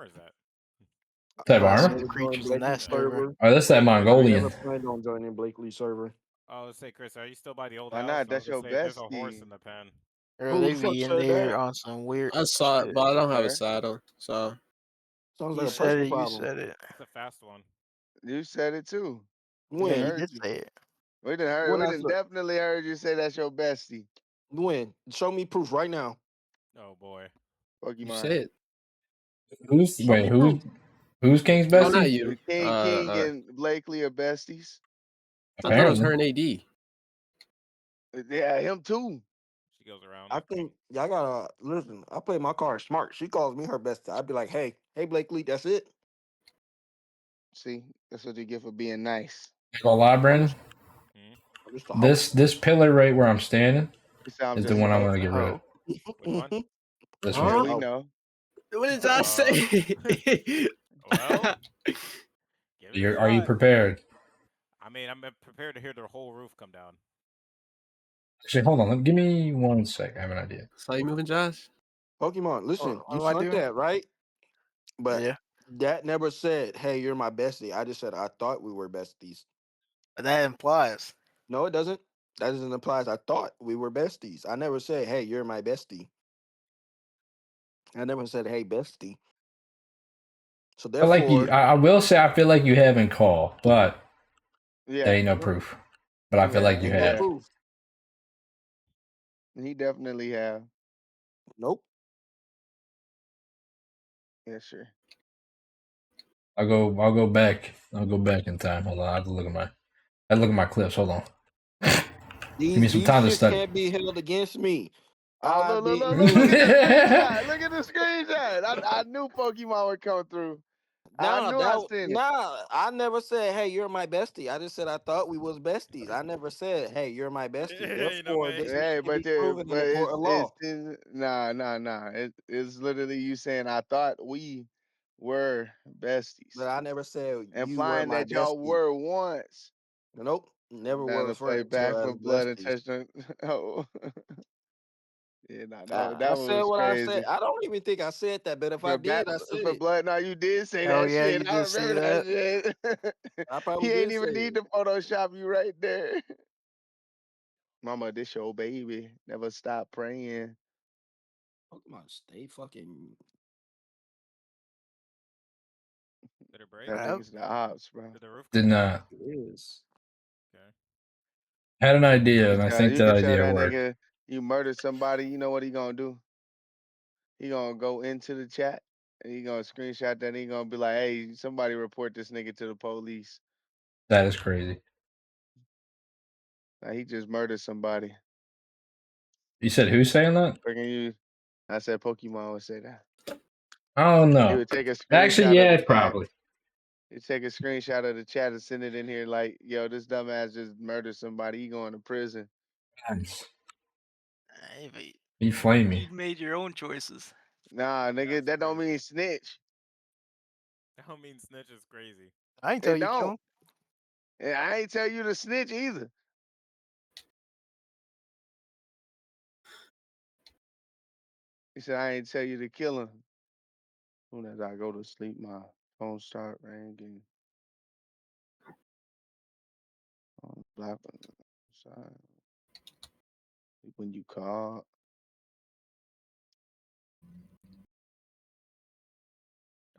is that? Type of I see armor? the creatures Join in that Blakely's server. server. Oh, that's that I Mongolian. never planned on joining Blakely's server. Oh, let's say, Chris, are you still by the old Why house? not? That's Let's your say there's a horse bestie. in the pen. Or Who they the fuck be in said there that? on some weird I saw it, shit. but I don't have a Sir? saddle, so Sounds You like a said personal it. You problem. said it. It's a fast one. You said it too. Yeah, When? you heard did you. say it. We done heard. When We I done said, definitely heard you say that's your bestie. when? Show me proof right now. Oh boy. you Pokemon. said. Who's Show me who's proof. who's King's Oh, not bestie? you. King and Blakely are besties. I thought it was Apparently. her and AD. Yeah, him too. She goes around. I think y'all gotta listen. I play my card smart. She calls me her bestie. I'd be like, hey, Blakely, that's it. See, that's what you get for being nice. Gonna lie, Brandon. I'm just a hoe. This pillar right where I'm standing You say I'm is the just one a I'm hoe. gonna get rid of. Which one? This Yeah, one. we Huh? know. What did Josh say? Well, give it a Are you shot. prepared? I mean, I'm prepared to hear the whole roof come down. Actually, hold on. Give me 1 sec. I have an idea. Saw you moving, Josh? Pokemon, listen, What you do I sent do? that, right? But Yeah. that never said, hey, you're my bestie. I just said I thought we were besties. That implies. No, it doesn't. That doesn't imply as I thought we were besties. I never said, hey, you're my bestie. I never said, hey, bestie. So I like you. therefore, I will say I feel like you have in call, but Yeah, there ain't no proof. But I feel Yeah, like you ain't no have. proof. he definitely have. Nope. Yeah, sure. I'll go back. I'll go back in time. Hold on. I have to look at my clips. Hold on. Give me some These time to shits study. can't be held against me. Oh, look, didn't look do at the it. screenshot. Look at the screenshot. I knew Pokemon would come through. I knew I seen it. I never said, hey, you're my bestie. I just said I thought we was besties. I never said, hey, you're my bestie. Ain't no Therefore, way. this Hey, can but be proven in a court of law. nah. It's literally you saying I thought we were besties, But I never said you were implying my that y'all bestie. were once. Nope. Never Down were to play referred to back as for blood and besties. touch the. Oh, yeah, nah, I that one said was what I said. crazy. I don't even think I said that, but if I did, I said For it. blood, no, you did say Hell that yeah, shit. you I did say remember that shit. I probably He ain't did even say need it. to Photoshop you right there. Mama, this your baby. Never stop praying. Pokemon, stay fucking. Did it break? That Yep. nigga's the ops, bro. Did the roof Did come down? not. It is. Okay. Had an idea, and I think You that can tell idea that worked. nigga you murdered somebody. You know what he gonna do? He gonna go into the chat and he gonna screenshot that. And he gonna be like, "Hey, somebody report this nigga to the police." That is crazy. Like, he just murdered somebody. You said who's saying that? Freaking you. I said Pokemon would say that. I don't He know. would take a screenshot Actually, of yeah, the chat. probably. He'd take a screenshot of the chat and send it in here like, "Yo, this dumbass just murdered somebody. He going to prison." Nice. Hey, but He flamed me. you made your own choices. Nah, nigga, That's that don't crazy. mean snitch. That don't mean snitch is crazy. I ain't tell It you to kill don't. him. And I ain't tell you to snitch either. He said, I ain't tell you to kill him. Soon as I go to sleep, my phone start ringing. Black side. When you call.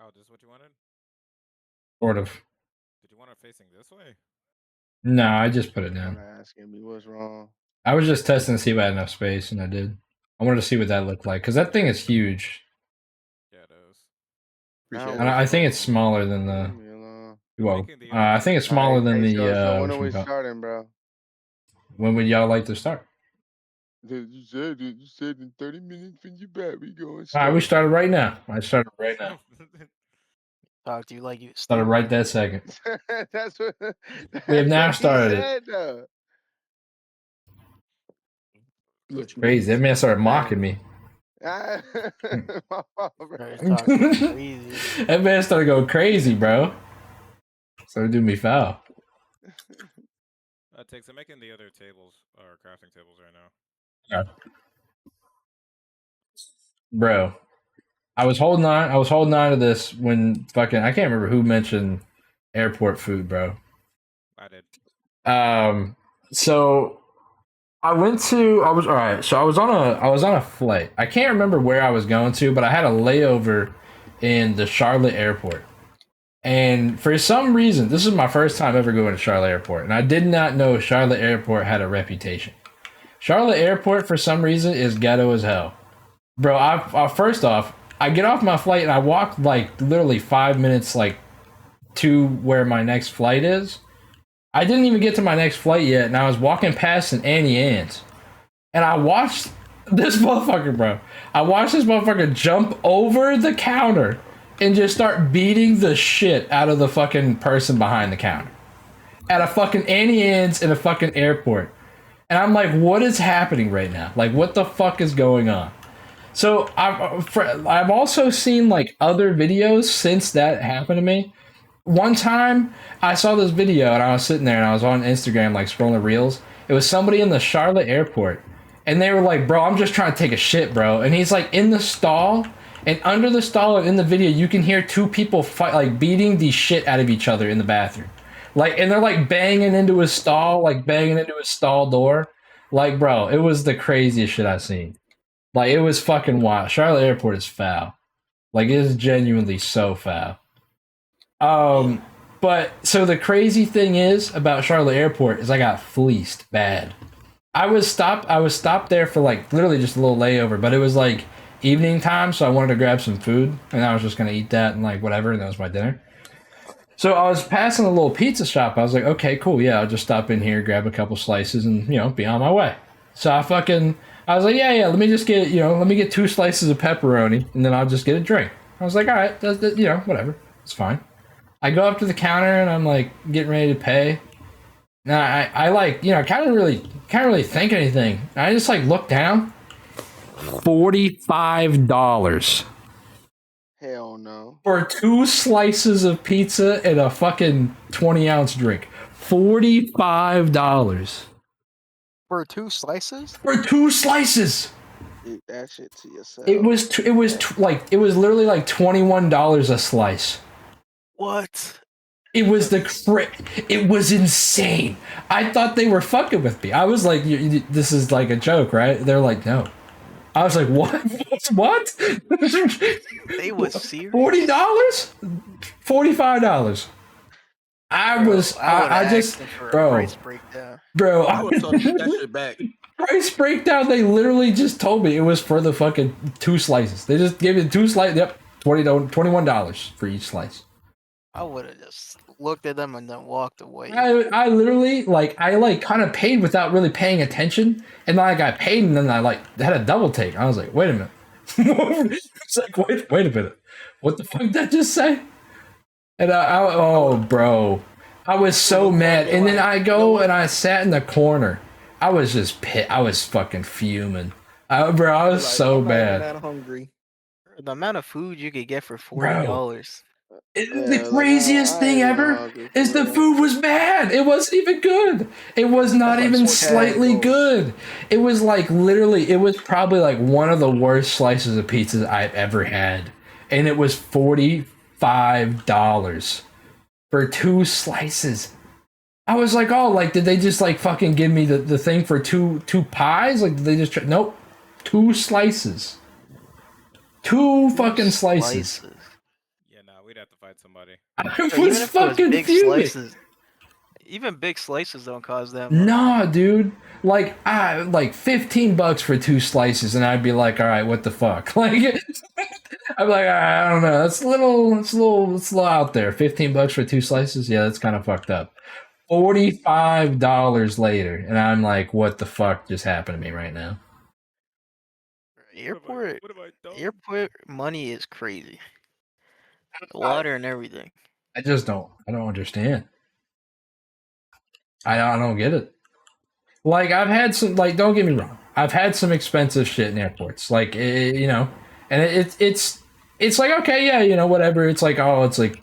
Oh, this is what you wanted? Sort of. Did you want it facing this way? No, I just put it Kind down. of asking me what's wrong. I was just testing to see if I had enough space, and I did. I wanted to see what that looked like, because that thing is huge. Yeah, it is. Appreciate And it. I think it's smaller than the. Leave me alone. Well, Making the other I think it's smaller than the. So when are we starting, bro? When would y'all like to start? You said in 30 minutes when you back, we going. All right, we started right now. I started right now. Talk to you like you Started stupid. right that second. That's what. We have now He started. said, though. Crazy. That man started mocking me. My fault, bro. That man started going crazy, bro. Started doing me foul. Takes. I'm making the other tables or crafting tables right now. Yeah. Bro, I was holding on. I was holding on to this when fucking I can't remember who mentioned airport food, bro. I did. So I was all right. So I was on a flight. I can't remember where I was going to, but I had a layover in the Charlotte airport. And for some reason, this is my first time ever going to Charlotte Airport, and I did not know Charlotte Airport had a reputation. Charlotte Airport, for some reason, is ghetto as hell. Bro, first off, I get off my flight and I walk like literally 5 minutes like to where my next flight is. I didn't even get to my next flight yet, and I was walking past an Annie Ann's. And I watched this motherfucker, bro. I watched this motherfucker jump over the counter and just start beating the shit out of the fucking person behind the counter at a fucking Annie Ann's in a fucking airport. And I'm like, what is happening right now? Like, what the fuck is going on? So I've also seen like other videos since that happened to me. One time I saw this video and I was sitting there and I was on Instagram like scrolling reels. It was somebody in the Charlotte airport and they were like, bro, I'm just trying to take a shit, bro. And he's like in the stall. And under the stall and in the video, you can hear two people fight, like beating the shit out of each other in the bathroom. Like, and they're like banging into his stall, like banging into his stall door. Like, bro, it was the craziest shit I've seen. Like, it was fucking wild. Charlotte Airport is foul. Like, it is genuinely so foul. But so the crazy thing is about Charlotte Airport is I got fleeced bad. I was stopped there for like literally just a little layover, but it was like evening time, so I wanted to grab some food, and I was just gonna eat that and like whatever, and that was my dinner. So I was passing a little pizza shop. I was like, okay, cool, yeah, I'll just stop in here, grab a couple slices, and be on my way. So I was like, yeah, let me just get let me get 2 slices of pepperoni, and then I'll just get a drink. I was like, all right, whatever, it's fine. I go up to the counter and I'm like getting ready to pay. Now I like can't really think anything. I just like look down. $45 Hell no. for 2 slices of pizza and a fucking 20-ounce drink. $45 For 2 slices? for 2 slices. Eat that shit to yourself. It was literally like $21 a slice. What? It was it was insane. I thought they were fucking with me. I was like, this is like a joke, right? They're like, no. I was like, what? What? They was serious? $40? $45. I just, bro, Price breakdown. bro, I would have told that shit back. price breakdown. They literally just told me it was for the fucking 2 slices. They just gave me 2 slices. Yep, $21 for each slice. I would have just looked at them and then walked away. I literally I kind of paid without really paying attention, and then I got paid, and then I had a double take. I was like, wait a minute. It's like wait a minute. What the fuck did that just say? And bro, I was so mad. And then I go and I sat in the corner. I was just pissed. I was fucking fuming. I was so bad. Not hungry. The amount of food you could get for $40. The craziest thing ever is the food was bad. It wasn't even good. It was not even slightly good. It was like literally, it was probably like one of the worst slices of pizza I've ever had. And it was $45 for 2 slices. I was like, oh, like, did they just like fucking give me the thing for two pies? Like, did they just nope, 2 slices. 2 fucking slices. Yeah, no, we'd have to fight somebody. I was fucking fuming. Even big slices don't cost that much. Nah, dude. Like, $15 for 2 slices, and I'd be like, all right, what the fuck? Like, I'm like, I don't know. It's a little out there. $15 for 2 slices? Yeah, that's kind of fucked up. $45 later, and I'm like, what the fuck just happened to me right now? Airport What have I done? airport money is crazy. The water and everything. I don't understand. I don't get it. Like, I've had some, like, don't get me wrong. I've had some expensive shit in airports. Like, and it's like, okay, yeah, whatever. It's like, oh, it's like,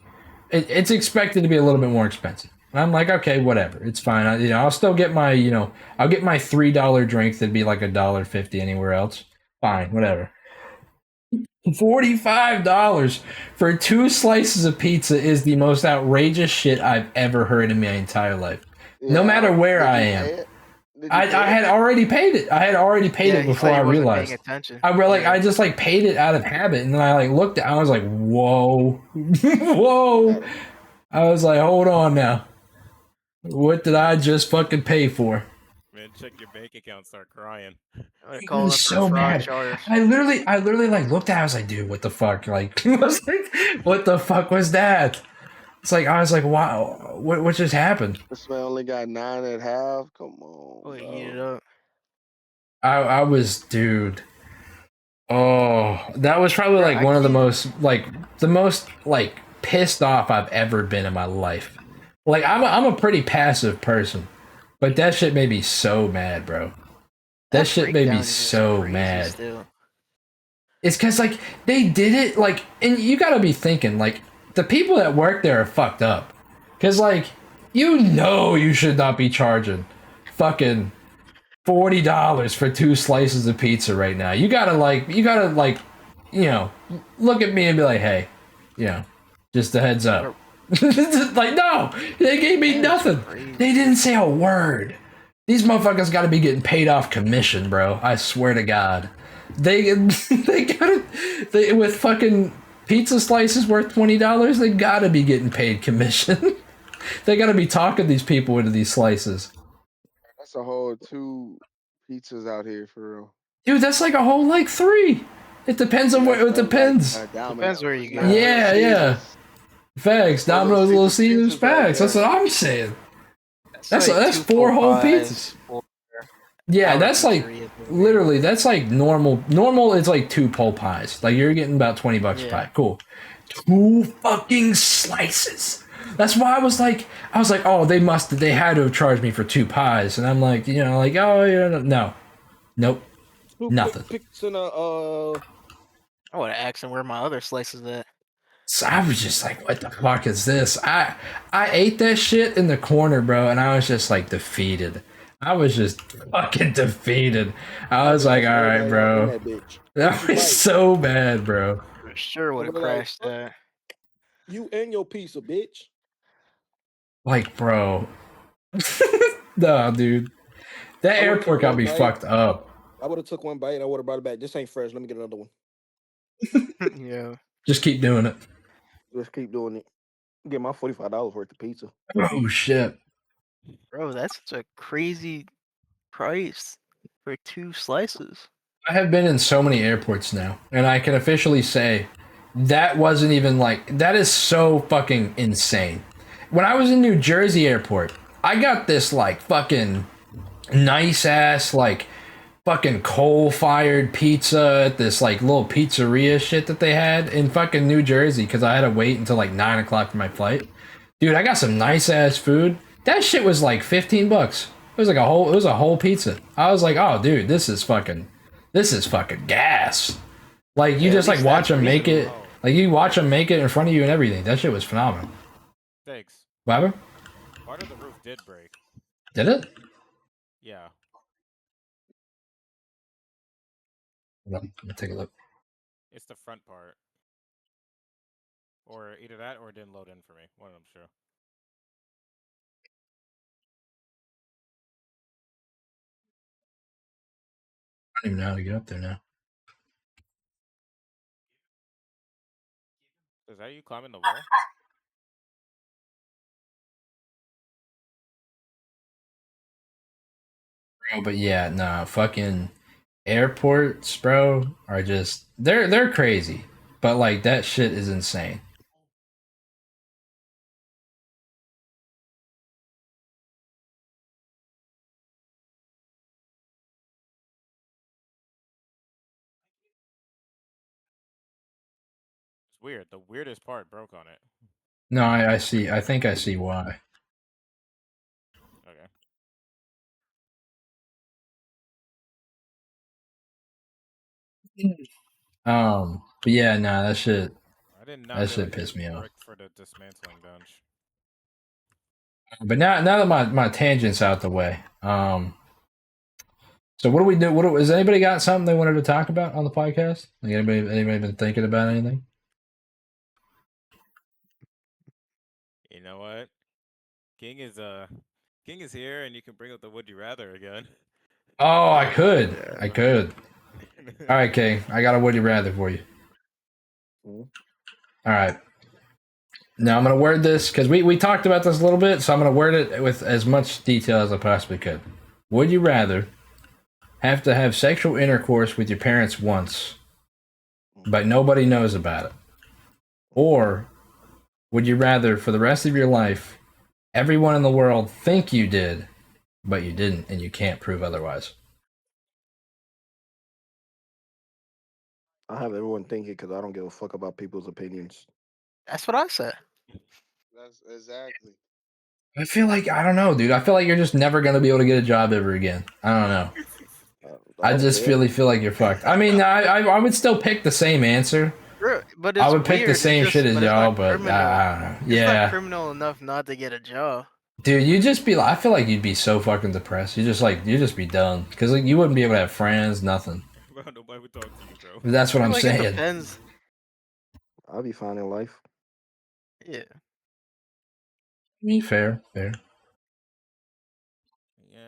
it's expected to be a little bit more expensive. And I'm like, okay, whatever. It's fine. I'll still get my, I'll get my $3 drink that'd be like $1.50 anywhere else. Fine, whatever. $45 for 2 slices of pizza is the most outrageous shit I've ever heard in my entire life. No matter where Did I you am. pay it? Did you I pay had it? already paid it. I had already paid Yeah, it he before said I he wasn't realized. paying attention. I just like paid it out of habit, and then I like looked at. I was like, "Whoa, whoa!" I was like, "Hold on now, what did I just fucking pay for?" Man, check your bank account, start crying. They're I calling was him for so fraud mad. charge. I literally like looked at. I was like, "Dude, what the fuck?" Like, I was like, "What the fuck was that?" I was like, "Wow, what just happened?" This man only got 9.5. Come on. Oh, eat it bro. up. I was, dude. Oh, that was probably Bro, like I one of the can't- most like pissed off I've ever been in my life. Like I'm a pretty passive person, but that shit made me so mad, bro. That shit made breakdown me is just so crazy mad. Still. It's because like they did it like, and you gotta be thinking like the people that work there are fucked up, because like you should not be charging fucking $40 for 2 slices of pizza right now. You gotta look at me and be like, hey, just a heads up. Like, no, they gave me That's nothing. crazy. They didn't say a word. These motherfuckers gotta be getting paid off commission, bro. I swear to God. They with fucking pizza slices worth $20, they gotta be getting paid commission. They gotta be talking these people into these slices. That's a whole 2 pizzas out here for real. Dude, that's like a whole like 3. It depends on where it That's like, depends. Depends where you go. Yeah, yeah. Facts. Well, Domino's, Little those Caesars, pizzas right facts. That's there. what I'm saying. That's like that's 2 4 whole Popeyes, pizzas. 4 Yeah, Howard that's like pizzerias over here. literally that's like normal. Normal is like 2 pole pies. Like you're getting about $20 a Yeah. pie. Cool. 2 fucking slices. That's why I was like, oh, they had to have charged me for 2 pies, and I'm like, oh yeah, no, nope, nothing. Picks in a I would have asked him where my other slices at. So I was just like, what the fuck is this? I ate that shit in the corner, bro, and I was just like defeated. I was just fucking defeated. I was like, all right, bro. That bitch. That was so bad, bro. For sure would have I'd be like, crashed that. You and your pizza, bitch. Like, bro. No, dude. That I would've airport took got one me bite. fucked up. I would have took one bite and I would have brought it back. This ain't fresh. Let me get another one. Yeah. Just keep doing it. Let's keep doing it. Get my $45 worth of pizza. Oh shit. Bro, that's such a crazy price for 2 slices. I have been in so many airports now, and I can officially say that wasn't even like, that is so fucking insane. When I was in New Jersey airport, I got this like fucking nice ass like fucking coal-fired pizza at this like little pizzeria shit that they had in fucking New Jersey because I had to wait until like 9 o'clock for my flight. Dude, I got some nice ass food. That shit was like $15. It was like a whole pizza. I was like, oh dude, this is fucking gas. Like you Yeah, just at like least watch that's them make it. reasonable. Like you watch them make it in front of you and everything. That shit was phenomenal. Thanks. What happened? Part of the roof did break. Did it? Yeah. Hold on, let me take a look. It's the front part. Or either that or it didn't load in for me. One of them, sure. I don't even know how to get up there now. Is that you climbing the wall? Bro, but yeah, nah, fucking airports, bro, are just they're crazy. But like that shit is insane. It's weird. The weirdest part broke on it. No, I see. I think I see why. Okay. But yeah, nah, that shit. I did not That shit realize pissed it me off. worked for the dismantling bench. But now that my tangent's out the way, So what do we do? Has anybody got something they wanted to talk about on the podcast? Like anybody been thinking about anything? You know what? King is here, and you can bring up the would you rather again. Oh, I could. Yeah. I could. All right, King. I got a would you rather for you. Mhm. All right. Now I'm gonna word this because we talked about this a little bit, so I'm gonna word it with as much detail as I possibly could. Would you rather have to have sexual intercourse with your parents once, but nobody knows about it? Or would you rather, for the rest of your life, everyone in the world think you did, but you didn't, and you can't prove otherwise? I have everyone thinking because I don't give a fuck about people's opinions. That's what I said. That's exactly. I feel like, I don't know, dude. I feel like you're just never going to be able to get a job ever again. I don't know. I don't just care. really feel like you're fucked. I mean, I would still pick the same answer. But it's I would pick weird. the It's same just- shit as but it's y'all, not but criminal. I don't know. It's Yeah. not criminal enough not to get a job. Dude, you just be like, I feel like you'd be so fucking depressed. You just be done. Because like, you wouldn't be able to have friends, nothing. Bro, nobody would talk to you, bro. That's what I I'm feel like it saying. depends. I'll be fine in life. Yeah. Fair. Yeah,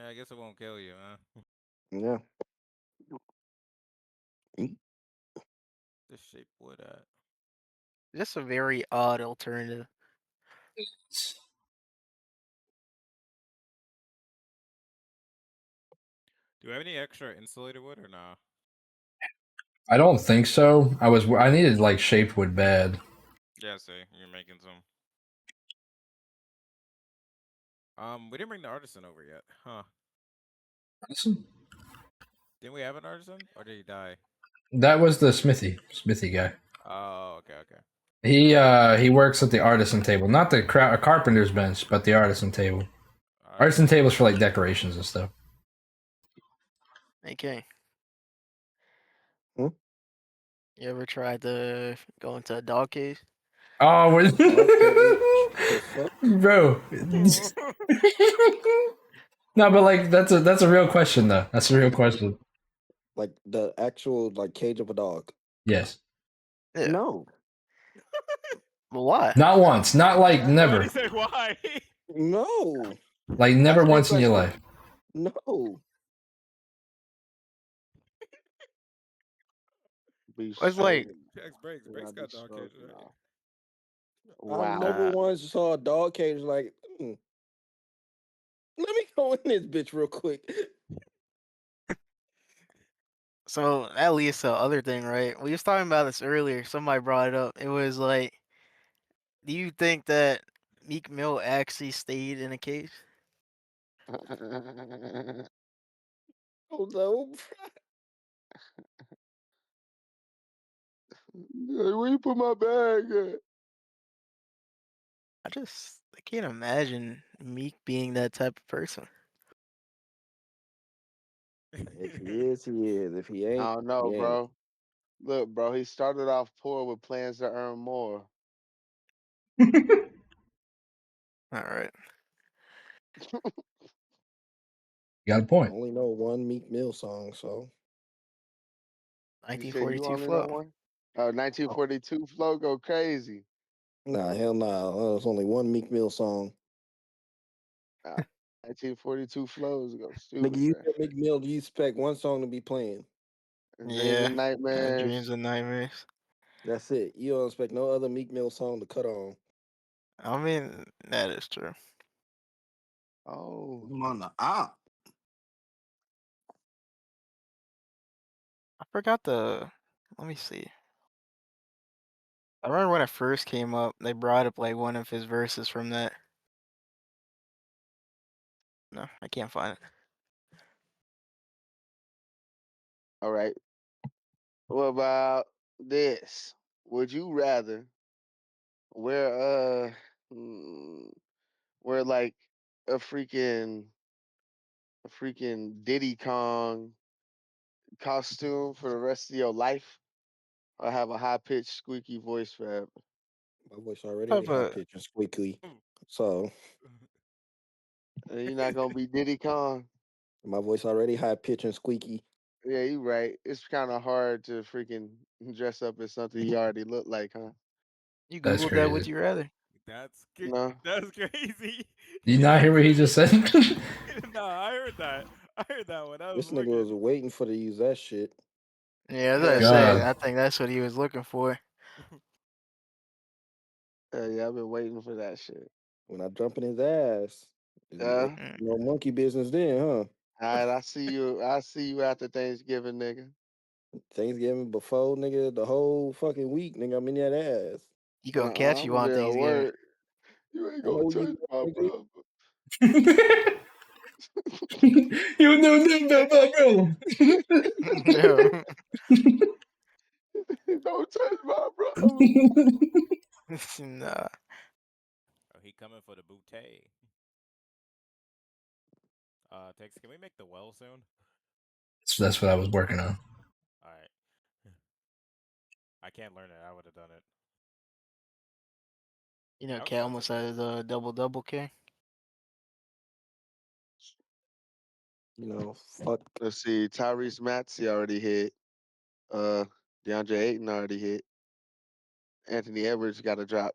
I guess it won't kill you, huh? Yeah. This shape would Just a very odd alternative. Do we have any extra insulated wood or nah? I don't think so. I needed like shaped wood bad. Yeah, see, you're making some. We didn't bring the artisan over yet, huh? Didn't we have an artisan, or did he die? That was the smithy guy. Oh, okay. He works at the artisan table, not the carpenter's bench, but the artisan table. Alright. Artisan tables for like decorations and stuff. Okay. Hmm? You ever tried to go into a dog cage? Oh, bro. No, but like that's a real question though. That's a real question. Like the actual like cage of a dog. Yes. Yeah. No. Well, why? Not once. Not like never. Nobody said why. No. Like never That's my once in your question. life. No. Be It's like- Jax Breaks. Yeah, Breaks I'd got be dog so cage, right? now. I Wow. never once saw a dog cage like, let me go in this bitch real quick. So that leads to the other thing, right? We was talking about this earlier. Somebody brought it up. It was like, do you think that Meek Mill actually stayed in a cage? Oh no. Where you put my bag at? I can't imagine Meek being that type of person. If he is, he is. If he ain't, I don't know, he ain't. bro. Look, bro, he started off poor with plans to earn more. All right. You got a I point. only know one Meek Mill song, so You said you 1942 only know flow. one? 1942 flow go crazy. nah, hell nah. There's only one Meek Mill song. 1942 flows go Nigga, stupid. you man. hear Meek Mill, do you expect one song to be playing? Dreams Yeah. and nightmares. Dreams and nightmares. That's it. You don't expect no other Meek Mill song to cut on. I mean, that is true. Oh, I'm on the op. I forgot the. Let me see. I remember when it first came up, they brought up like one of his verses from that. No, I can't find it. all right. What about this? Would you rather wear wear like a freaking Diddy Kong costume for the rest of your life, or have a high pitched squeaky voice forever? My voice already Type high of- pitched and squeaky. So You're not gonna be Diddy Kong. My voice already high pitch and squeaky. Yeah, you right. It's kind of hard to freaking dress up as something you already look like, huh? You That's googled that? Would crazy. you rather? No. That's crazy. Did you not hear what he just said? No, I heard that. I heard that one. That was This nigga was wicked. waiting for to use that shit. Yeah, as I Yeah, said, God. I think that's what he was looking for. yeah, I've been waiting for that shit. When I jump in his ass, Yeah. Mm. no monkey business then, huh? All right, I see you. I see you after Thanksgiving, nigga. Thanksgiving before, nigga, the whole fucking week, nigga, I'm in that ass. You gonna catch I'm you gonna on be at Thanksgiving. work. You ain't I gonna know touch you, my nigga. brother. You know nothing about my brother. Yeah. Don't touch my brother. Nah. Oh, he coming for the bouquet. Tex, can we make the well soon? So that's what I was working on. All right. I can't learn it. I would have done it. You know, That was Cat such a almost good- had a double K. You know, fuck. Let's see. Tyrese Maxey already hit. DeAndre Ayton already hit. Anthony Edwards got to drop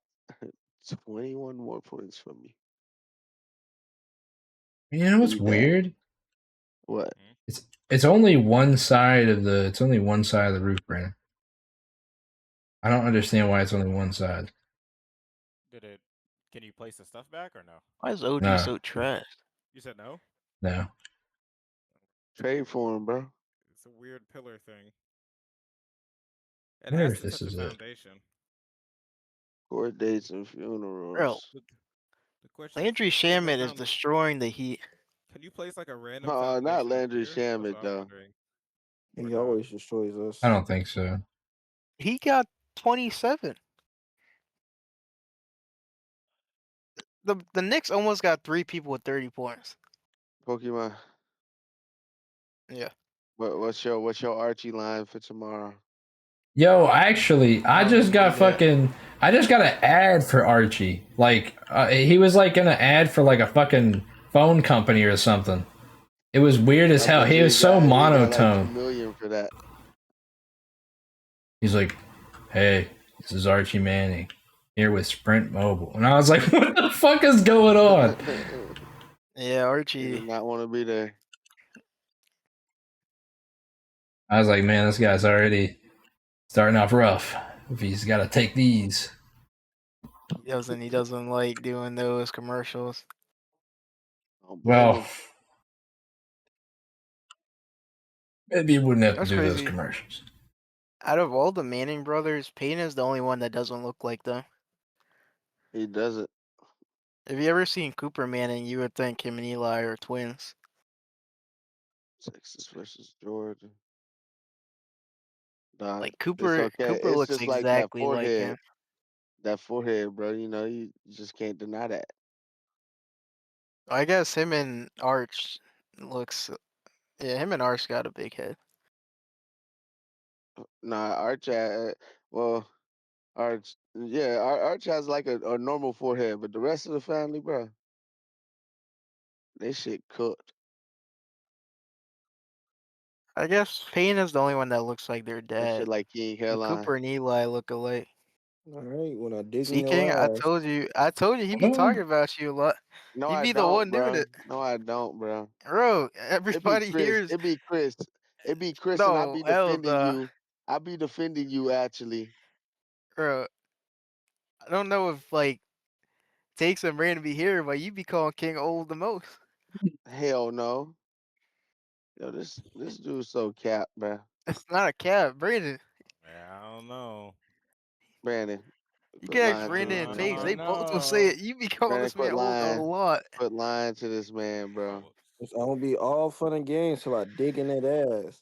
21 more points from me. You know what's Need that. weird? What? It's only one side of the roof, Brandon. I don't understand why it's only one side. Did it? Can you place the stuff back or no? Why is OG No. so trash? You said no. No. Trade for him, bro. It's a weird pillar thing. It Wonder has if to this touch the is it. foundation. Court dates and Bro, funerals. The question Landry is, can the Shamet is found- destroying the Heat. Can you place like a random foundation? Not Landry here? That's Shamet, what I'm though. wondering. Or He not? always destroys us. I don't think so. He got 27. The Knicks almost got 3 people with 30 points. Pokemon. Yeah. What's your Archie line for tomorrow? Yo, actually, I Oh, just got do that. I just got an ad for Archie. Like, he was like in an ad for like a fucking phone company or something. It was weird as I hell. bet He you was so got like monotone. 2 million for that. He's like, "Hey, this is Archie Manning here with Sprint Mobile," and I was like, "What the fuck is going on?" Yeah, He Archie. did not want to be there. I was like, "Man, this guy's already starting off rough. If he's got to take these." He doesn't like doing those commercials. Don't blame Well, him. maybe he wouldn't have to That's do those crazy. commercials. Out of all the Manning brothers, Payne is the only one that doesn't look like them. He doesn't. If you ever seen Cooper Manning, you would think him and Eli are twins. Texas versus Georgia. Nah, Like it's Cooper okay. It's looks just like that exactly like forehead. him. That forehead, bro. You know, you just can't deny that. I guess him and Arch looks. Yeah, him and Arch got a big head. Nah, Arch, well, Arch, yeah, Arch has like a normal forehead, but the rest of the family, bro, they shit cooked. I guess Payne is the only one that looks like their That shit dad. like King But Hairline. Cooper and Eli look alike. All right, when I dig in See, your King, I ass. told you he be Hold on. talking about you a lot. No, He I be the don't, one doing bro. it. No, I don't, bro. Bro, It be everybody Chris. hears. It be Chris. It be Chris, and I No, be hell defending nah. you. I be defending you, actually. Bro, I don't know if like takes some rain to be here, but you be calling King old the most. Hell no. Yo, this dude's so cap, bro. It's not a cap, Brandon. Yeah, I don't know. Brandon, You quit can ask lying to Brandon this and I Takes. man, They don't bro. both will say know. it. You be calling Brandon, this man quit old a lying. lot. Quit lying to this man, bro. Oh, It's gonna be all fun and games till I dig in that ass.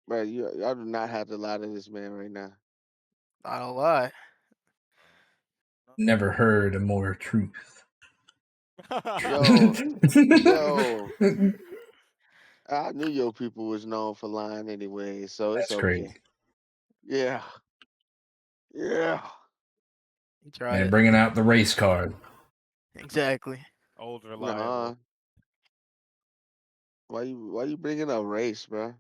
Bro, y'all do not have to lie to this man right now. Not a lie. Never heard a more truth. Yo, yo, I knew your people was known for lying anyway, so it's That's okay. crazy. Yeah, yeah. You tried And it. bringing out the race card. Exactly. Old reliable. Nuh-uh. Why you bringing up race, bro?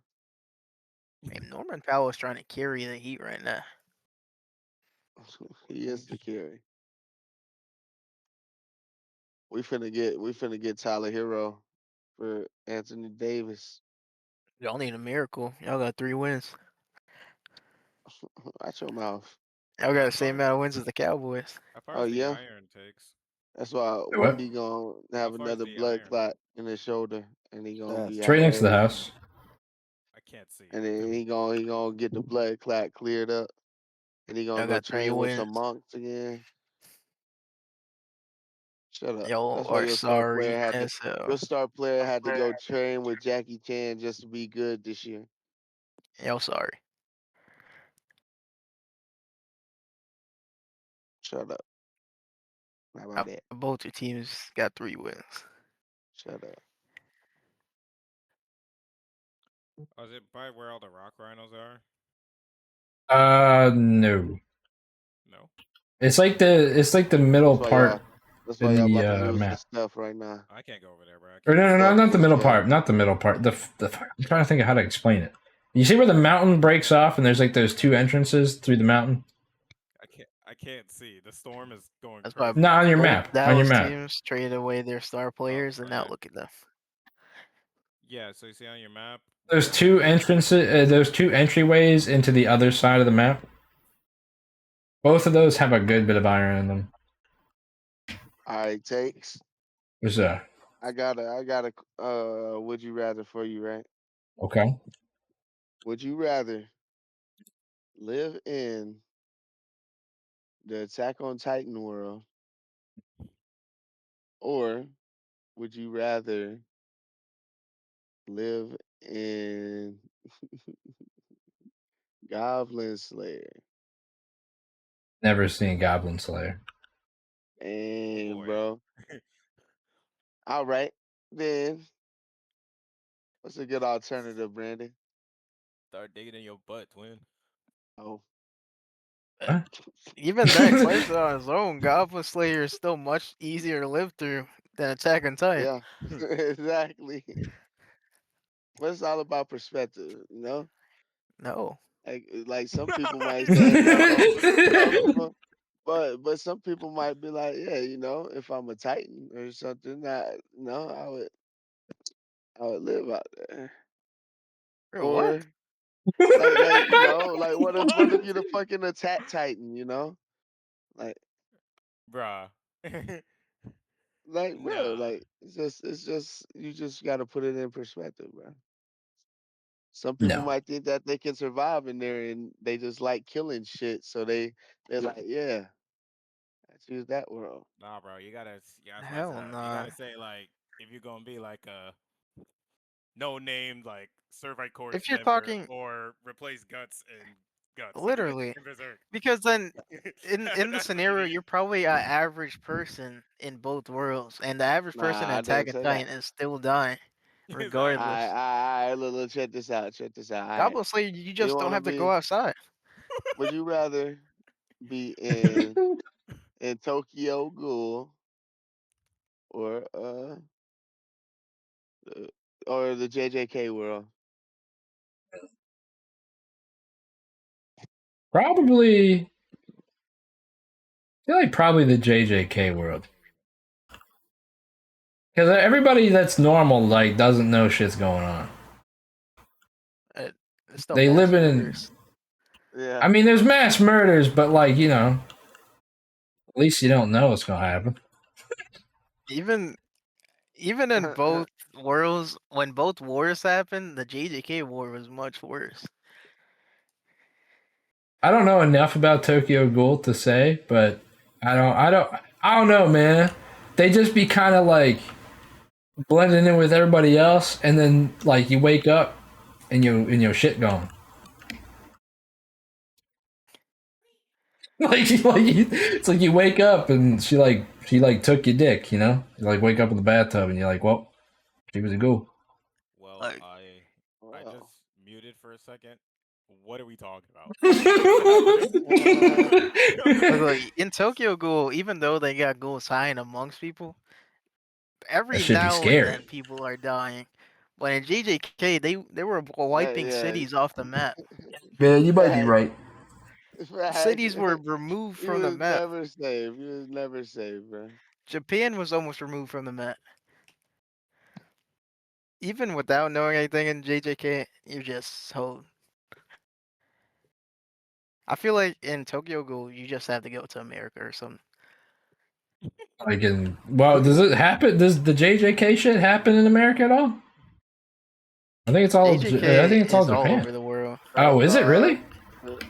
Man, Norman Powell is trying to carry the Heat right now. He is the carry. We finna get Tyler Hero for Anthony Davis. Y'all need a miracle. Y'all got 3 wins. Watch your mouth. Y'all got the That's same fine. amount of wins as the Cowboys. How far Oh is the yeah, iron takes? that's why What? Wemby gonna How have far is another the blood iron? clot in his shoulder, and he gonna be That's It's right out. next to the house. I can't see. And then he gonna get the blood clot cleared up, and he gonna Y'all go got 3 train with some wins. monks again. Shut up. Y'all That's why are sorry as hell. your star player had to go train with Jackie Chan just to be good this year. Y'all sorry. Shut up. How about that? Both your teams got 3 wins. Shut up. Oh, is it by where all the rock rhinos are? No. No. It's like the middle That's why part That's why in y'all the about to lose to map. Steph right now. I can't go over there, bro. I Or can't. no, Steph not the and middle Shaq. part. Not the middle part. I'm trying to think of how to explain it. You see where the mountain breaks off, and there's like those 2 entrances through the mountain. I can't see. The storm is going That's why crazy. No, on your both map. On your Dallas map. teams traded away their star players, and now right. look at them. Yeah, so you see on your map. There's 2 entrances. There's 2 entryways into the other side of the map. Both of those have a good bit of iron in them. All right, takes. There's I got a would you rather for you, right? okay. Would you rather live in the Attack on Titan world, or would you rather live in Goblin Slayer? Never seen Goblin Slayer. And boy. bro. All right, then what's a good alternative, Brandon? Start digging in your butt, twin. Oh, Even that question on its own, Goblin Slayer is still much easier to live through than Attack on Titan. yeah, exactly. But it's all about perspective, you know. No. Like some people might say no. Some people, but some people might be like, yeah, you know, if I'm a Titan or something, I would live out there. Bro, what? Or like you know, like what if you're the fucking attack Titan, you know? Like Bruh. bro, Nah. like it's just you just gotta put it in perspective, bro. Some people No. might think that they can survive in there and they just like killing shit, so they're like, yeah, I choose that world. Nah, bro. You gotta spice it Hell up. You nah. gotta say like if you're gonna be like a no name like Servite Corps If you're member talking or replace Guts and Guts literally, in Berserk. because then in the That's what scenario, you you're probably an average person in both worlds, and the average person Nah, in I Attack didn't on say that. Titan is still dying, need. regardless. Exactly. Look, check this out. Check this out. All right. Goblin Slayer, you You just don't wanna have to go be? outside. Would you rather be in Tokyo Ghoul or uh, or the JJK world? Probably. I feel like probably the JJK world. Because everybody that's normal like doesn't know shit's going on. It's still They mass live in. murders. Yeah. I mean, there's mass murders, but like you know, at least you don't know what's gonna happen. Even in both worlds, when both wars happened, the JJK war was much worse. I don't know enough about Tokyo Ghoul to say, but I don't know, man. They just be kind of like blending in with everybody else, and then like you wake up and your shit gone. It's like you wake up and she took your dick, you know? You like wake up in the bathtub and you're like, well, she was a ghoul. Well, Like, I Wow. just muted for a second. What are we talking about? look, in Tokyo Ghoul, even though they got ghouls hiding amongst people, That every should be now and scary. then people are dying. But in JJK, they were wiping yeah. cities off the map. Man, you might be Facts. right. Facts. Cities were removed He from the was map. never safe. He was never safe, bro. Japan was almost removed from the map. Even without knowing anything in JJK, you're just so. I feel like in Tokyo Ghoul, you just have to go to America or something. Like well, does it happen? Does the JJK shit happen in America at all? I think it's all. JJK I think it's all is all Japan. over the world. Oh, is it really?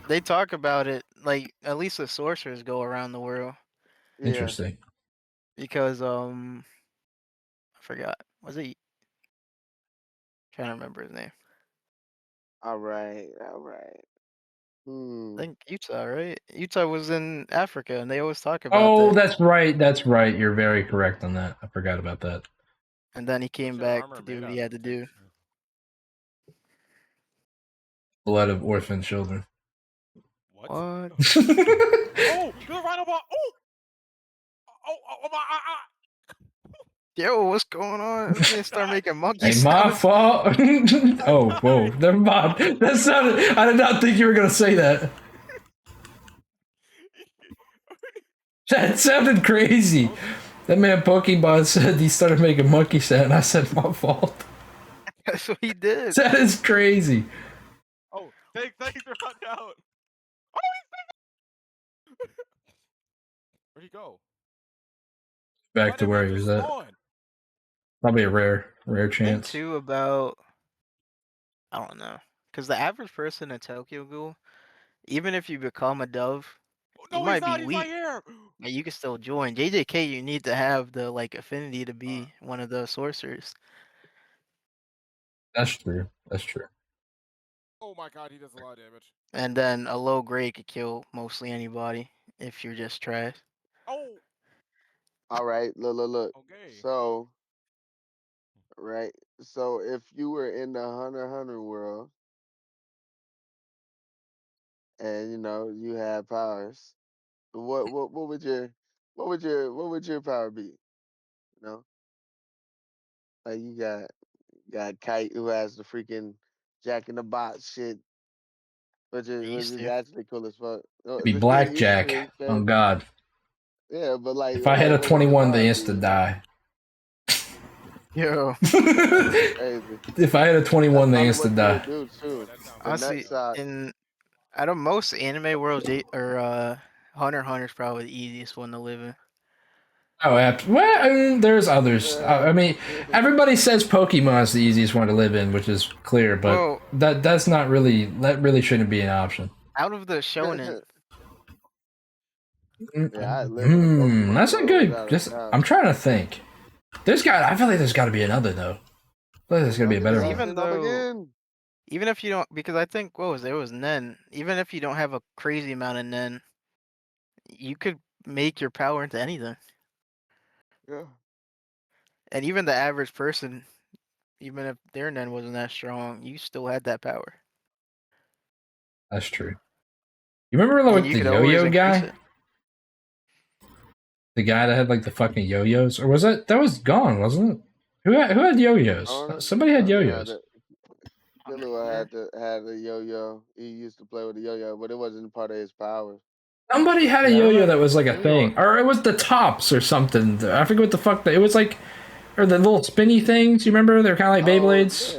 They talk about it like at least the sorcerers go around the world Yeah. Interesting. because I forgot. Was it? Trying to remember his name. All right. All right. I think Utah, right? Utah was in Africa, and they always talk about Oh, that. that's right. That's right. You're very correct on that. I forgot about that. And then he came What's your back armor to do made what out he had of, to do. Tiggs? Blood of orphan children. What? What? Oh, you're right about. Oh my. Yo, what's going on? This man start making monkey Hey, my sounds. fault. Oh, whoa. Never mind. That sounded. I did not think you were gonna say that. That sounded crazy. That man Pokemon said he started making monkey sound. I said my fault. That's what he did. That is crazy. Oh, thanks for running out. Oh, where'd he go? Back to where he was at. Probably a rare Thing chance. too about I don't know, because the average person in Tokyo Ghoul, even if you become a dove, No, you might he's not. be He's weak. right here. But you can still join. JJK, you need to have the like affinity to be one of the sorcerers. That's true. That's true. Oh my god, he does a lot of damage. And then a low grade could kill mostly anybody if you're just trash. Oh. All right. Look. Okay. So, right. So if you were in the Hunter x Hunter world, and you had powers, what would your power be? You know, like you got Kite who has the freaking Jack in the Box shit, which They is used to. actually cool as fuck. It'd be blackjack. Oh God. Yeah, but like If I hit a what would your 21, they power insta be? die. Yo, Crazy. If I hit a 21, they That's insta probably what die. you would do too. That sounds The honestly, nut side. in out of most anime worlds, Hunter x Hunter's probably the easiest one to live in. Oh, well, I mean, there's others. I mean, everybody says Pokemon's the easiest one to live in, which is clear, but Well, that's not really. That really shouldn't be an option. out of the shonen, Yeah, I live in a Pokemon That's a world good. without a Just, doubt. I'm trying to think. I feel like there's got to be another though. I feel like there's gonna be a better Because one. even though- even if you don't, because I think what was there was Nen. Even if you don't have a crazy amount of Nen, you could make your power into anything. Yeah. And even the average person, even if their Nen wasn't that strong, you still had that power. That's true. You remember And like you the could always yo-yo increase guy? it. The guy that had like the fucking yo-yos, or was that was gone, wasn't it? Who had yo-yos? Oh, Somebody had yeah, yo-yos. Killua had a yo-yo. He used to play with a yo-yo, but it wasn't part of his powers. Somebody had a Yeah, I yo-yo remember- that was like a New thing, York. or it was the tops or something. I forget what the fuck that it was like, or the little spinny things. You remember? They're kind of like Beyblades.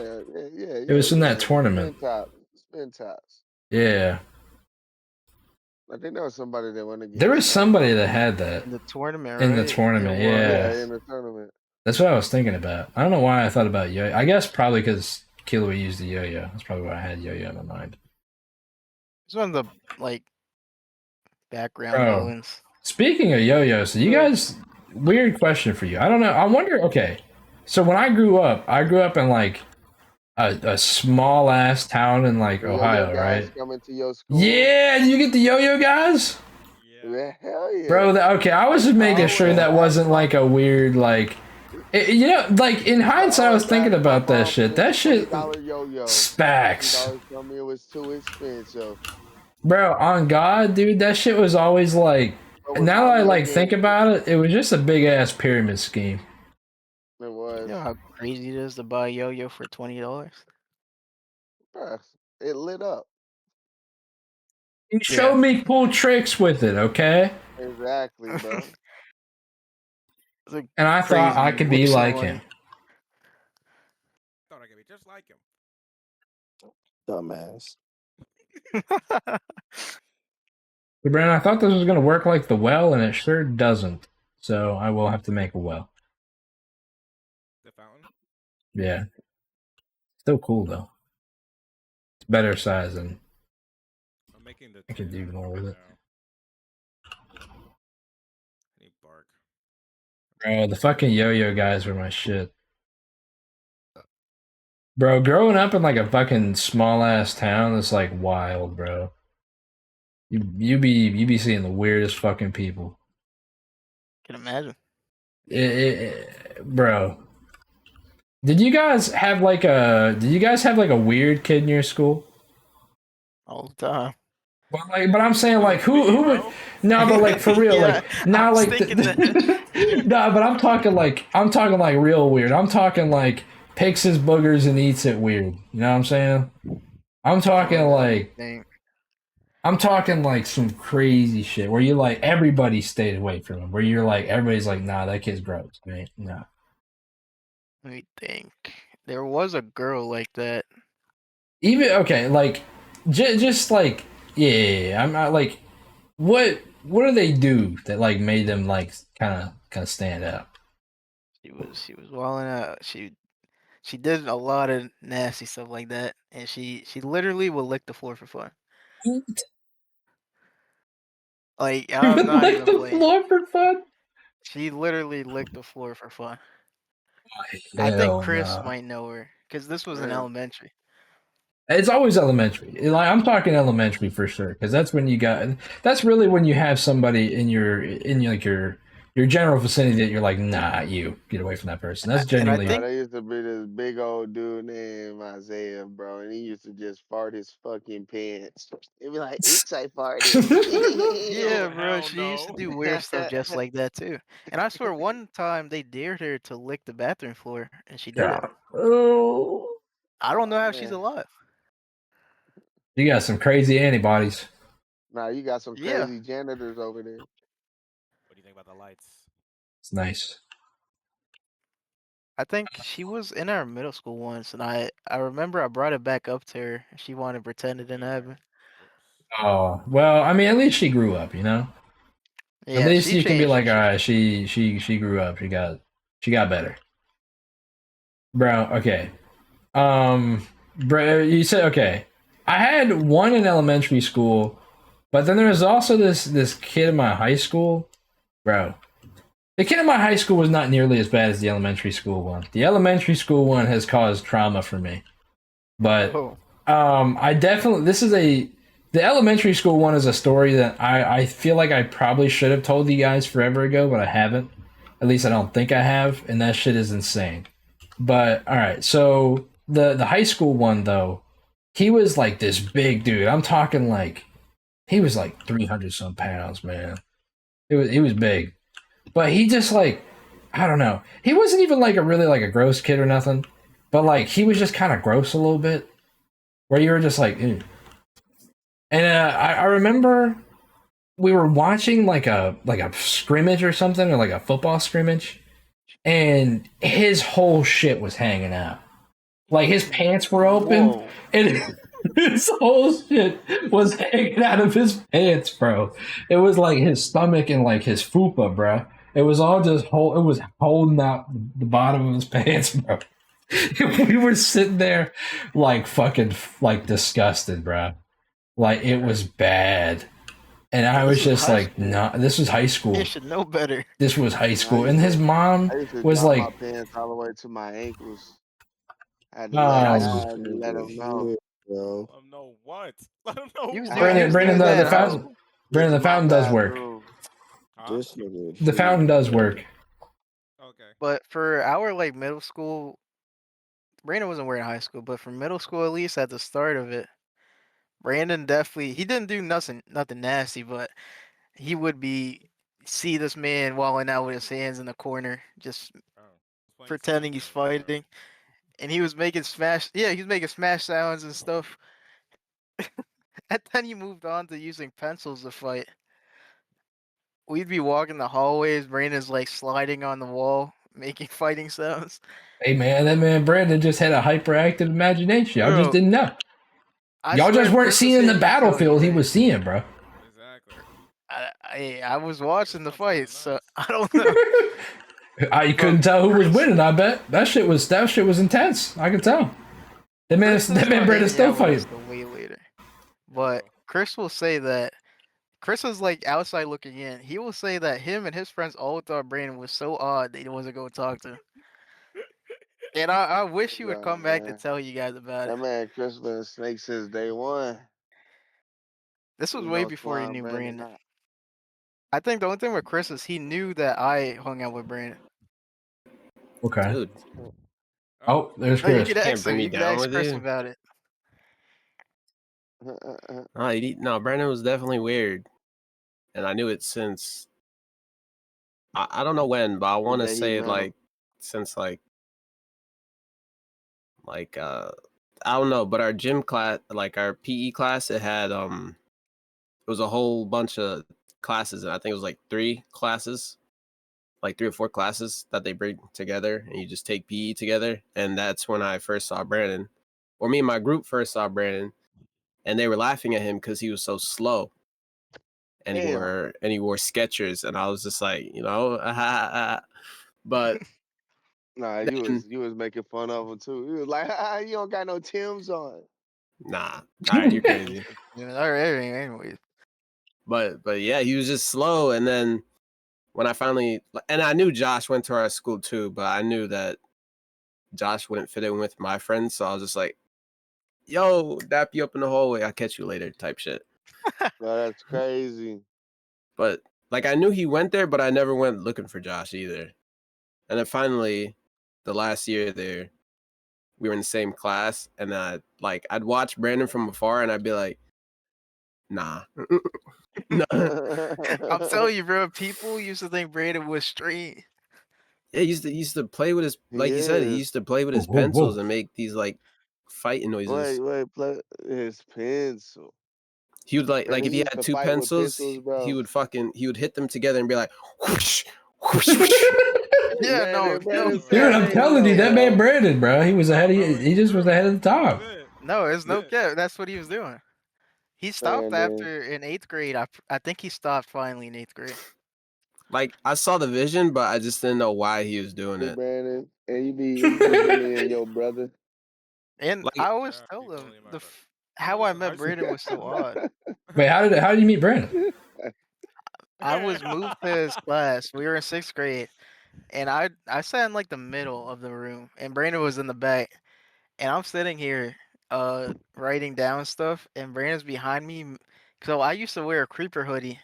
Yeah. It was in that tournament. Spin tops. Yeah, I think there was somebody that went against. there was somebody that had that. In the tournament, In the right? tournament, It yeah. was. in the tournament. That's what I was thinking about. I don't know why I thought about yo. I guess probably because Killua used the yo-yo. That's probably why I had yo-yo in my mind. It's one of the like background Oh. villains. Speaking of yo-yos, so you guys, weird question for you. I don't know. I wonder. Okay, so when I grew up in like a small ass town in like Yo-yo Ohio, guys right? coming to your school. Yeah, you get the yo-yo guys, Yeah, hell yeah. bro. Okay, I was just making Oh, sure yeah. that wasn't like a weird like, like in hindsight, I was thinking about that shit. That shit, $20 yo-yo. Spax. $20 told me it was too expensive. Bro, on God, dude, that shit was always like. But Now that I was like always think about it, it was just a big ass pyramid scheme. It was. was, You know how crazy it is to buy a yo-yo for $20? bruh, it lit up. You showed me cool tricks with it, okay? Exactly, bro. It's a And I thought I crazy could be waste of like money. him. Thought I could be just like him. Dumbass. But Brandon, I thought this was gonna work like the well, and it sure doesn't. So I will have to make a well. The fountain. Yeah. Still cool though. It's better size and I'm making the. I could do tin more with right it. now. I need bark. Bro, the fucking yo-yo guys were my shit. Bro, growing up in like a fucking small ass town is like wild, bro. You be seeing the weirdest fucking people. Can imagine. Bro. Did you guys have like a weird kid in your school? All the time. But I'm saying like who would Bro? no, but like for real, Yeah, like not I was like thinking that. no, but I'm talking like real weird. I'm talking like picks his boogers and eats it weird. You know what I'm saying? I'm talking like some crazy shit where you like everybody stayed away from him. Where you're like everybody's like, nah, that kid's gross, man. Nah. Let me think. There was a girl like that. Even okay, like just like yeah, I'm not like what do they do that like made them like kind of stand out? She was wilding out. She did a lot of nasty stuff like that, and she literally would lick the floor for fun. Like You I'm would not like even the playing. floor for fun? She literally licked the floor for fun. I think Hell Chris no. might know her because this was in Yeah. elementary. It's always elementary. Like I'm talking elementary for sure, because that's when you got. That's really when you have somebody in your general vicinity that you're like, nah, you get away from that person. That's And I genuinely. Bro, think there used to be this big old dude named Isaiah, bro, and he used to just fart his fucking pants. He'd be like, "Oops, I farted." yeah, Oh, bro. hell She used to no. do weird stuff just like that too. And I swear, one time they dared her to lick the bathroom floor, and she did it. Yeah. Oh, I don't know Oh how she's man, alive. you got some crazy antibodies. nah, you got some Yeah, crazy janitors over there. What do you think about the lights? It's nice. I think she was in our middle school once, and I remember I brought it back up to her. She wanted to pretend it didn't happen. Whoops. Oh well, I mean, at least she grew up, you know. At Yeah, least she you can be changed. like, all right, she grew up. She got better, bro. Okay. Bro, you said okay. I had one in elementary school, but then there was also this kid in my high school, bro. The kid in my high school was not nearly as bad as the elementary school one. The elementary school one has caused trauma for me, but Oh, I definitely the elementary school one is a story that I feel like I probably should have told you guys forever ago, but I haven't. At least I don't think I have, and that shit is insane. But all right, so the high school one though, he was like this big dude. I'm talking like he was like 300 some pounds, man. He was big, but he just like I don't know. He wasn't even like a really like a gross kid or nothing, but like he was just kind of gross a little bit, where you were just like, ew. And I remember we were watching like a scrimmage or something, or like a football scrimmage, and his whole shit was hanging out. Like his pants were open, whoa. and his whole shit was hanging out of his pants, bro. It was like his stomach and like his fupa, bro. It was all just it was holding out the bottom of his pants, bro. We were sitting there like fucking like disgusted, bro. Like it was bad. And I This was is just high like, school. nah, this was high school. You should know better. This was high Man, school. And his mom I used to was drop my like, pants all the way to my ankles. I had to High let um, school. I had to let them know. Bro. Let him know what? Let him know He was what? doing Brandon, the that. How? fountain, This is the my fountain does work. bathroom. Huh? This nigga. The fountain does work. Okay. But for our like middle school, Brandon wasn't wearing high school, but for middle school at least at the start of it, Brandon definitely he didn't do nothing nasty, but he would be see this man walling out with his hands in the corner, just Oh. playing pretending he's Smash though, bro. fighting, and he was making smash. Yeah, he was making smash sounds and stuff. And then he moved on to using pencils to fight. We'd be walking the hallways. Brandon's like sliding on the wall, making fighting sounds. Hey man, that man Brandon just had a hyperactive imagination. Y'all just Bro, didn't know. I Y'all swear just weren't Chris was seeing the saying he killed you, battlefield he man. was seeing, bro. Exactly. I was watching the sounds kinda fights, so nice. I don't know. You But couldn't tell who was Chris- winning. I bet that shit was intense. I could tell. That man Chris Brandon's hanging still out with us fighting. till way later. But Bro. Chris will say that Chris was like outside looking in. He will say that him and his friends all thought Brandon was so odd that he wasn't going to talk to him. And I wish he would Nah, come back to man. tell you guys about it. That man Chris been a snake since day one. This was You way know, before he slime knew Brandon Brandon. out. I think the only thing with Chris is he knew that I hung out with Brandon. Okay. Dude, Oh, there's Oh, you Chris. could can't ask bring him. me You could down ask with Chris you. about it. No, no, Brandon was definitely weird, and I knew it since I don't know when, but I want to day he say met him. like since I don't know, but our gym class, like our PE class, it had it was a whole bunch of classes, and I think it was like 3 classes, like 3 or 4 classes that they bring together, and you just take PE together, and that's when I first saw Brandon, or me and my group first saw Brandon, and they were laughing at him because he was so slow. And he Damn. wore Skechers, and I was just like, but Nah, then, you was making fun of him too. You was like, you don't got no Tim's on. nah, all right, you're crazy. Yeah, all right, anyways. But yeah, he was just slow. And then when I finally, and I knew Josh went to our school too, but I knew that Josh wouldn't fit in with my friends, so I was just like, yo, dap you up in the hallway, I'll catch you later type shit. Bro, that's crazy. But like I knew he went there, but I never went looking for Josh either. And then finally, the last year there, we were in the same class, and I'd watch Brandon from afar, and I'd be like, nah, no. I'm telling you, bro. People used to think Brandon was straight. Yeah, he used to play with his, He like you said, he is. used to play with his Whoa, whoa, pencils whoa. and make these like fighting noises. Wait, play his pencil. He would like Bro, if he he used had to 2 fight with pencils, pencils, he bro. would hit them together and be like, whoosh, whoosh, whoosh. Yeah, no, Brandon Dude, said, I'm hey, telling you, look, that man bro. Brandon, bro, he was ahead. He just was ahead of the top. no, it's no Yeah. cap. That's what he was doing. He stopped Brandon. after in 8th grade. I think he stopped finally in 8th grade. Like I saw the vision, but I just didn't know why he was doing Hey, it. Brandon. And you be bullying your brother. And Like I always Yeah, tell be them bullying my the brother. how was I in high met Brandon was so odd. Wait, how did you meet Brandon? I was moved to his class. We were in 6th grade, and I sat in like the middle of the room, and Brandon was in the back, and I'm sitting here, writing down stuff, and Brandon's behind me. So I used to wear a creeper hoodie,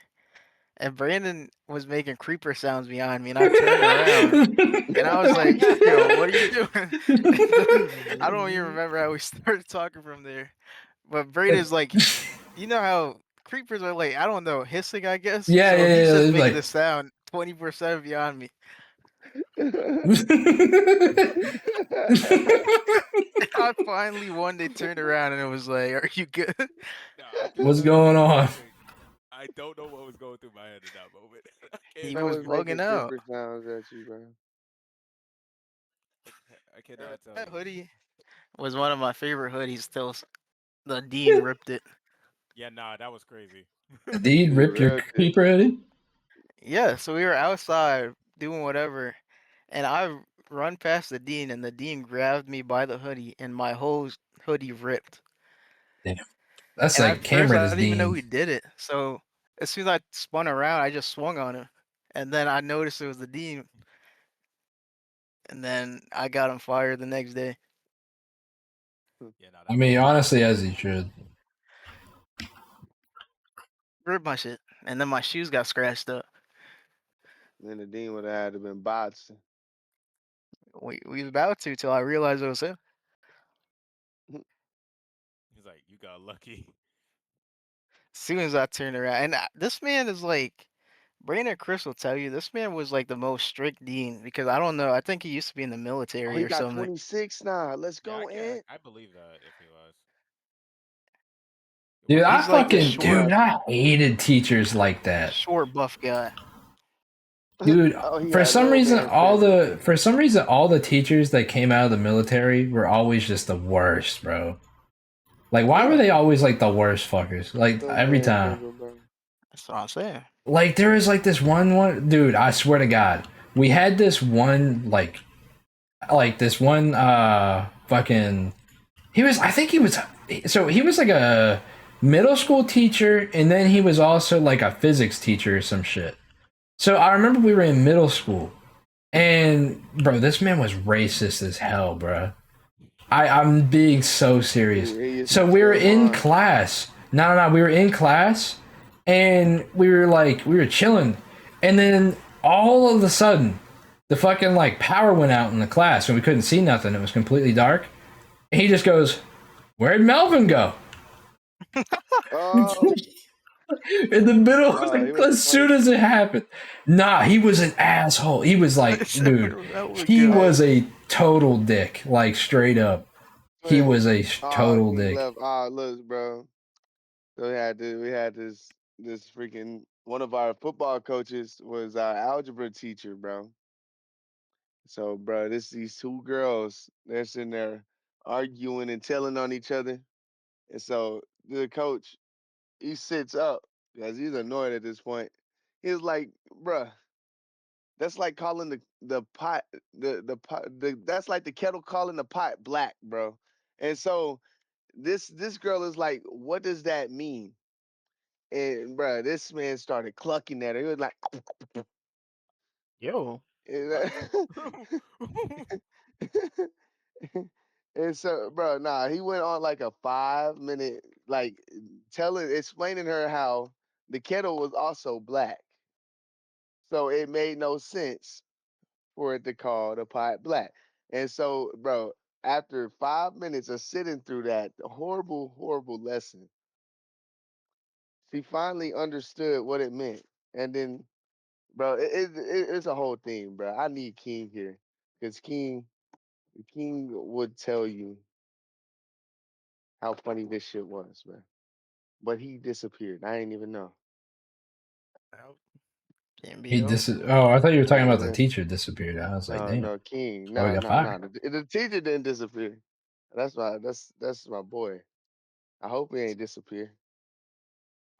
and Brandon was making creeper sounds behind me, and I turned around, and I was like, "Yo, what are you doing?" And then, I don't even remember how we started talking from there, but Brandon's like, you know how creepers are like, I don't know, hissing, I guess. Yeah, So yeah, he's yeah. just It's making like the sound 20% beyond me. I finally one day turned around and it was like, "Are you good?" Nah, I What's cannot going tell you on? something. I don't know what was going through my head in that moment. I He I was cannot was tell you. bugging making out. creeper sounds at you, bro. I cannot tell That you. hoodie was one of my favorite hoodies till the dean ripped it. Yeah, nah, that was crazy. Did He rip your ripped it. creeper hoodie? Yeah, so we were outside doing whatever, and I run past the dean, and the dean grabbed me by the hoodie, and my whole hoodie ripped. Damn. That's And like at first, I Cameron's didn't even know Dean. he did it. So as soon as I spun around, I just swung on him, and then I noticed it was the dean, and then I got him fired the next day. Yeah, nah, I that mean, was honestly, as he should. Ripped my shit, and then my shoes got scratched up. Then the dean would have had to been boxing. We was about to till I realized it was him. he's like, you got lucky. As soon as I turned around, and this man is like Brandon Chris will tell you this man was like the most strict dean because I don't know. I think he used to be in the Oh, military he or got something. 26 now. Let's Yeah, go, Ant. I believe that if he was. Dude, Why He's like this short, I hated teachers like that. short, buff guy. Dude, Oh, he had little man syndrome. for some reason all the teachers that came out of the military were always just the worst, bro. Like why were Yeah, they always like the worst fuckers? Like little every man time. syndrome, bro. That's what I'm saying. Like there was like this one dude, I swear to God. We had this one like this one fucking he was I think he was so he was like a middle school teacher and then he was also like a physics teacher or some shit. So I remember we were in middle school and bro, this man was racist as hell, bro. I'm being so serious. He used So to we were steal in mine. class. No, we were in class and we were chilling. And then all of a sudden, the fucking like power went out in the class and we couldn't see nothing. It was completely dark. And he just goes, "Where'd Melvin go?" Oh, In the middle, he like, was as soon as it happened. Nah, he was an asshole. He was like, dude, That was he good. was a total dick. Like, straight up. He man. was a Oh, total he dick. left. Oh, look, bro. So we had this freaking one of our football coaches was our algebra teacher, bro. So, bro, these two girls, they're sitting there arguing and telling on each other. And so the coach, he sits up because he's annoyed at this point. He's like, bruh, that's like calling the pot the pot that's like the kettle calling the pot black, bro. And so this girl is like, what does that mean? And bruh, this man started clucking at her. He was like, Yo. What? and so, bro, nah, he went on like a 5 minute, like explaining her how the kettle was also black. So it made no sense for it to call the pot black. And so, bro, after 5 minutes of sitting through that horrible, horrible lesson, she finally understood what it meant. And then, bro, it's a whole thing, bro. I need King here because King would tell you how funny this shit was, man. But he disappeared. I didn't even know. Can't be He helped. Oh, I thought you were talking about the Yeah. teacher disappeared. I was like, No, damn. no, King. Oh, he No, got no, fired. no. The teacher didn't disappear. That's my boy. I hope he ain't disappear.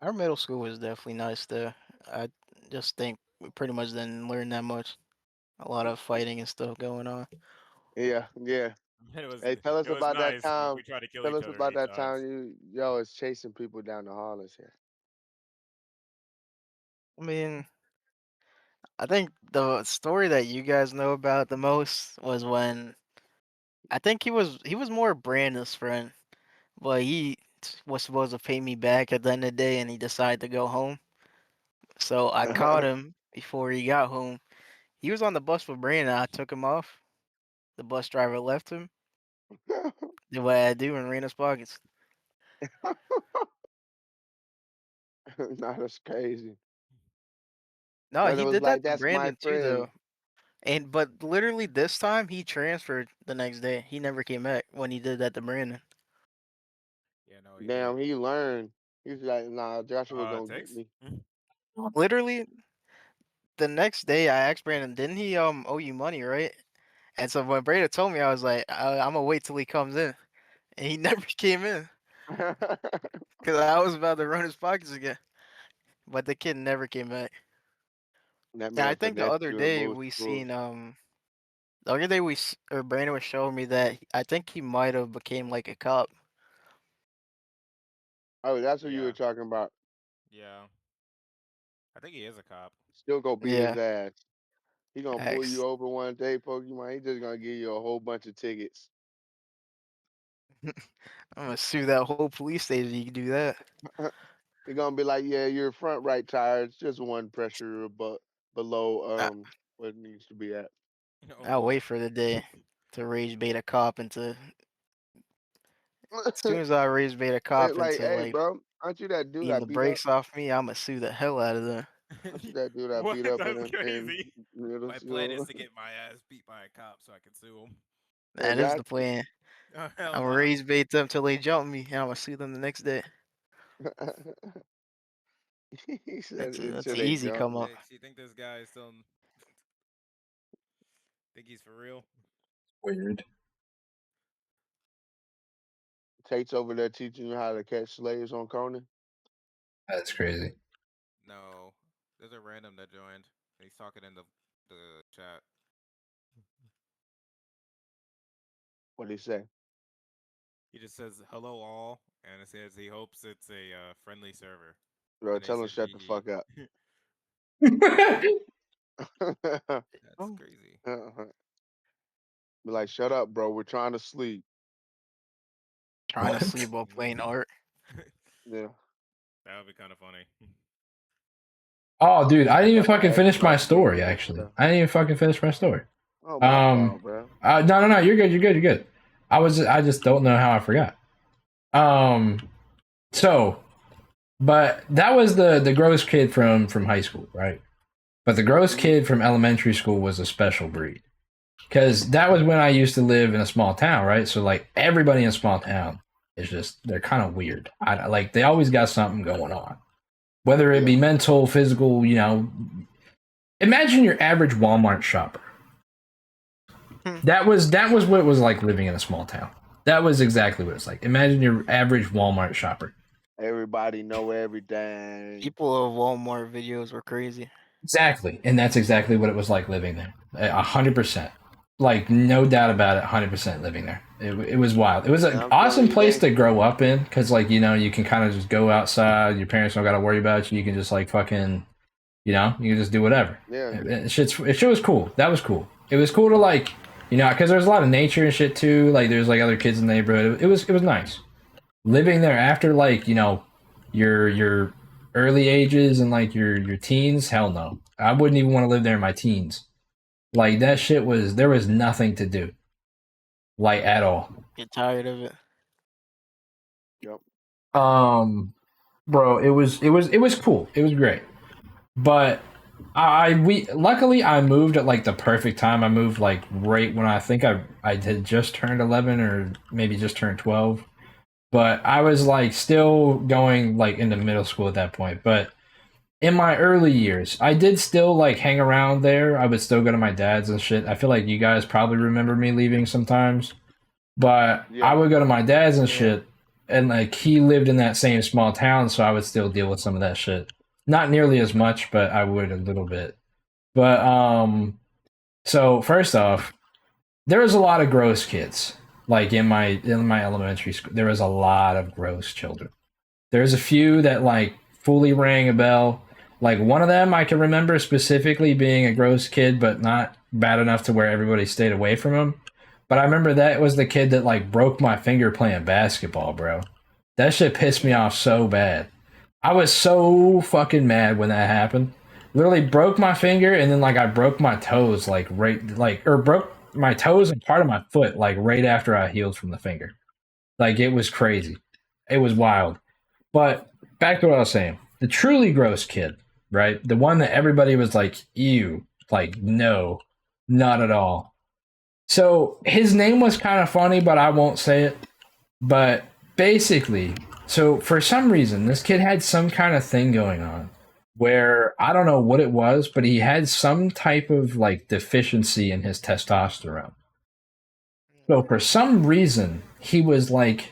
Our middle school was definitely nice though. I just think we pretty much didn't learn that much. A lot of fighting and stuff going on. Yeah, yeah. It was Hey, tell us it was about that nice, but time. we tried to kill Tell each us other about many that times. time y'all was chasing people down the hallways here. I mean, I think the story that you guys know about the most was when I think he was more Brandon's friend, but he was supposed to pay me back at the end of the day, and he decided to go home. So I caught him before he got home. He was on the bus with Brandon. I took him off. The bus driver left him. Did what I do and ran his pockets. Nah, that's crazy. No, Brother he was did like, that to "That's my Brandon too, friend." though. And but literally this time he transferred the next day. He never came back when he did that to Brandon. Yeah, no, he did. Damn, he learned. He's like, "Nah, Joshua gonna get Takes. me." Literally the next day I asked Brandon, didn't he owe you money, right? And so when Brandon told me, I was like, I'm gonna wait till he comes in, and he never came in because I was about to run his pockets again. But the kid never came back. That And I man think the finessed other you in day most we schools. seen the other day or Brandon was showing me that I think he might have became like a cop. Oh, that's what you were Yeah, talking about. yeah. I think he is a cop. Still gonna beat his Yeah, ass. He gonna pull you X. over one day, Pokemon. He just gonna give you a whole bunch of tickets. I'm gonna sue that whole police station. You can do that. He gonna be like, "Yeah, your front right tire is just one pressure below I, what it needs to be at." Oh I'll boy. wait for the day to rage bait a cop into. As soon as I rage bait a cop Like, into hey, like bro, aren't you that dude beating I the beat up? brakes off me, I'm gonna sue the hell out of them. I see that dude I What? beat up That's in crazy. middle My plan is school. to get my ass beat by a cop so I can sue him. That is the Got plan. Oh, hell I'm no. gonna raise bait them till they jump me, and I'm gonna sue them the next day. you. He said That's until an they easy jump. come up. Nick, you think this guy is still? Think he's for real? Weird. Tate's over there teaching you how to catch slaves on Conan. That's crazy. No. There's a random that joined. He's talking in the chat. What he say? He just says hello all, and it says he hopes it's a friendly server. Bro, And he tell him said shut the hee fuck up. hee. That's Oh. crazy. Be like, shut up, bro. We're trying to sleep. Trying to What? sleep while playing art. Yeah. That would be kind of funny. Oh, dude, I didn't even Like an fucking finish my Xbox story. video, Actually, bro. I didn't even fucking finish my story. Oh my fault, bro. No, you're good. You're good. I just don't know how I forgot. So, but that was the gross kid from high school, right? But the gross kid from elementary school was a special breed. Because that was when I used to live in a small town, right? So like everybody in a small town is just they're kind of weird. I like they always got something going on. Whether it be mental, physical, imagine your average Walmart shopper. That was what it was like living in a small town. That was exactly what it's like. Imagine your average Walmart shopper. Everybody know everything. People of Walmart videos were crazy. Exactly, and that's exactly what it was like living there. 100%, like no doubt about it. 100% living there. It was wild. It was an I'm awesome telling you, place they- to grow up in because, like, you can kind of just go outside. Your parents don't got to worry about you. You can just like fucking, you can just do whatever. Yeah. Shit was cool. That was cool. It was cool to like, because there's a lot of nature and shit too. Like there's like other kids in the neighborhood. It was nice living there after like your early ages and like your teens. Hell no, I wouldn't even want to live there in my teens. Like that shit there was nothing to do, like at all. Get tired of it. Yep. Bro, it was cool. It was great, but we luckily I moved at like the perfect time. I moved like right when I think I had just turned 11 or maybe just turned 12. But I was like still going like into middle school at that point. But in my early years, I did still like hang around there. I would still go to my dad's and shit. I feel like you guys probably remember me leaving sometimes. But Yeah. I would go to my dad's and Yeah. shit. And like he lived in that same small town, so I would still deal with some of that shit. Not nearly as much, but I would a little bit. But so first off, there was a lot of gross kids. Like in my elementary school, there was a lot of gross children. There's a few that like fully rang a bell. Like one of them I can remember specifically being a gross kid, but not bad enough to where everybody stayed away from him. But I remember that was the kid that like broke my finger playing basketball, bro. That shit pissed me off so bad. I was so fucking mad when that happened. Literally broke my finger and then like I broke my toes or broke my toes and part of my foot like right after I healed from the finger. Like it was crazy. It was wild. But back to what I was saying. The truly gross kid, right? The one that everybody was like, ew, like no, not at all. So his name was kind of funny, but I won't say it. But basically, so for some reason, this kid had some kind of thing going on where I don't know what it was, but he had some type of like deficiency in his testosterone. So for some reason, he was like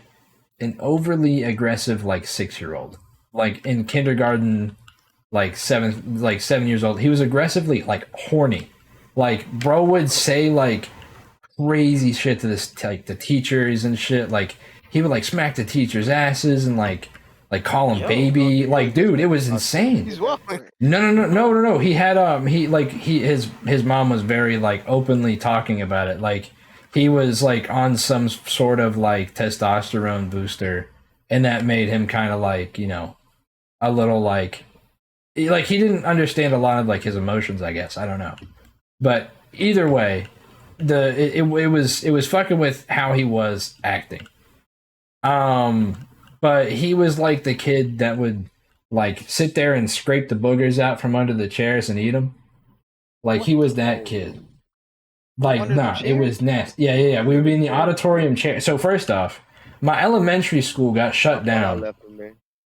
an overly aggressive like 6-year-old. Like in kindergarten, like 7 years old. He was aggressively like horny. Like bro would say like crazy shit to the teachers and shit. Like he would like smack the teachers' asses and like call him Yo. baby. Like dude, it was insane. He's well. No. He had his mom was very like openly talking about it. Like he was like on some sort of like testosterone booster, and that made him kind of like a little like he didn't understand a lot of like his emotions. I guess I don't know, but either way, it was fucking with how he was acting. But he was like the kid that would like sit there and scrape the boogers out from under the chairs and eat them. Like he was that kid. Like under the nah, it chair? was nasty. Yeah. We would be in the auditorium chair. So first off, my elementary school got shut I down. left him there.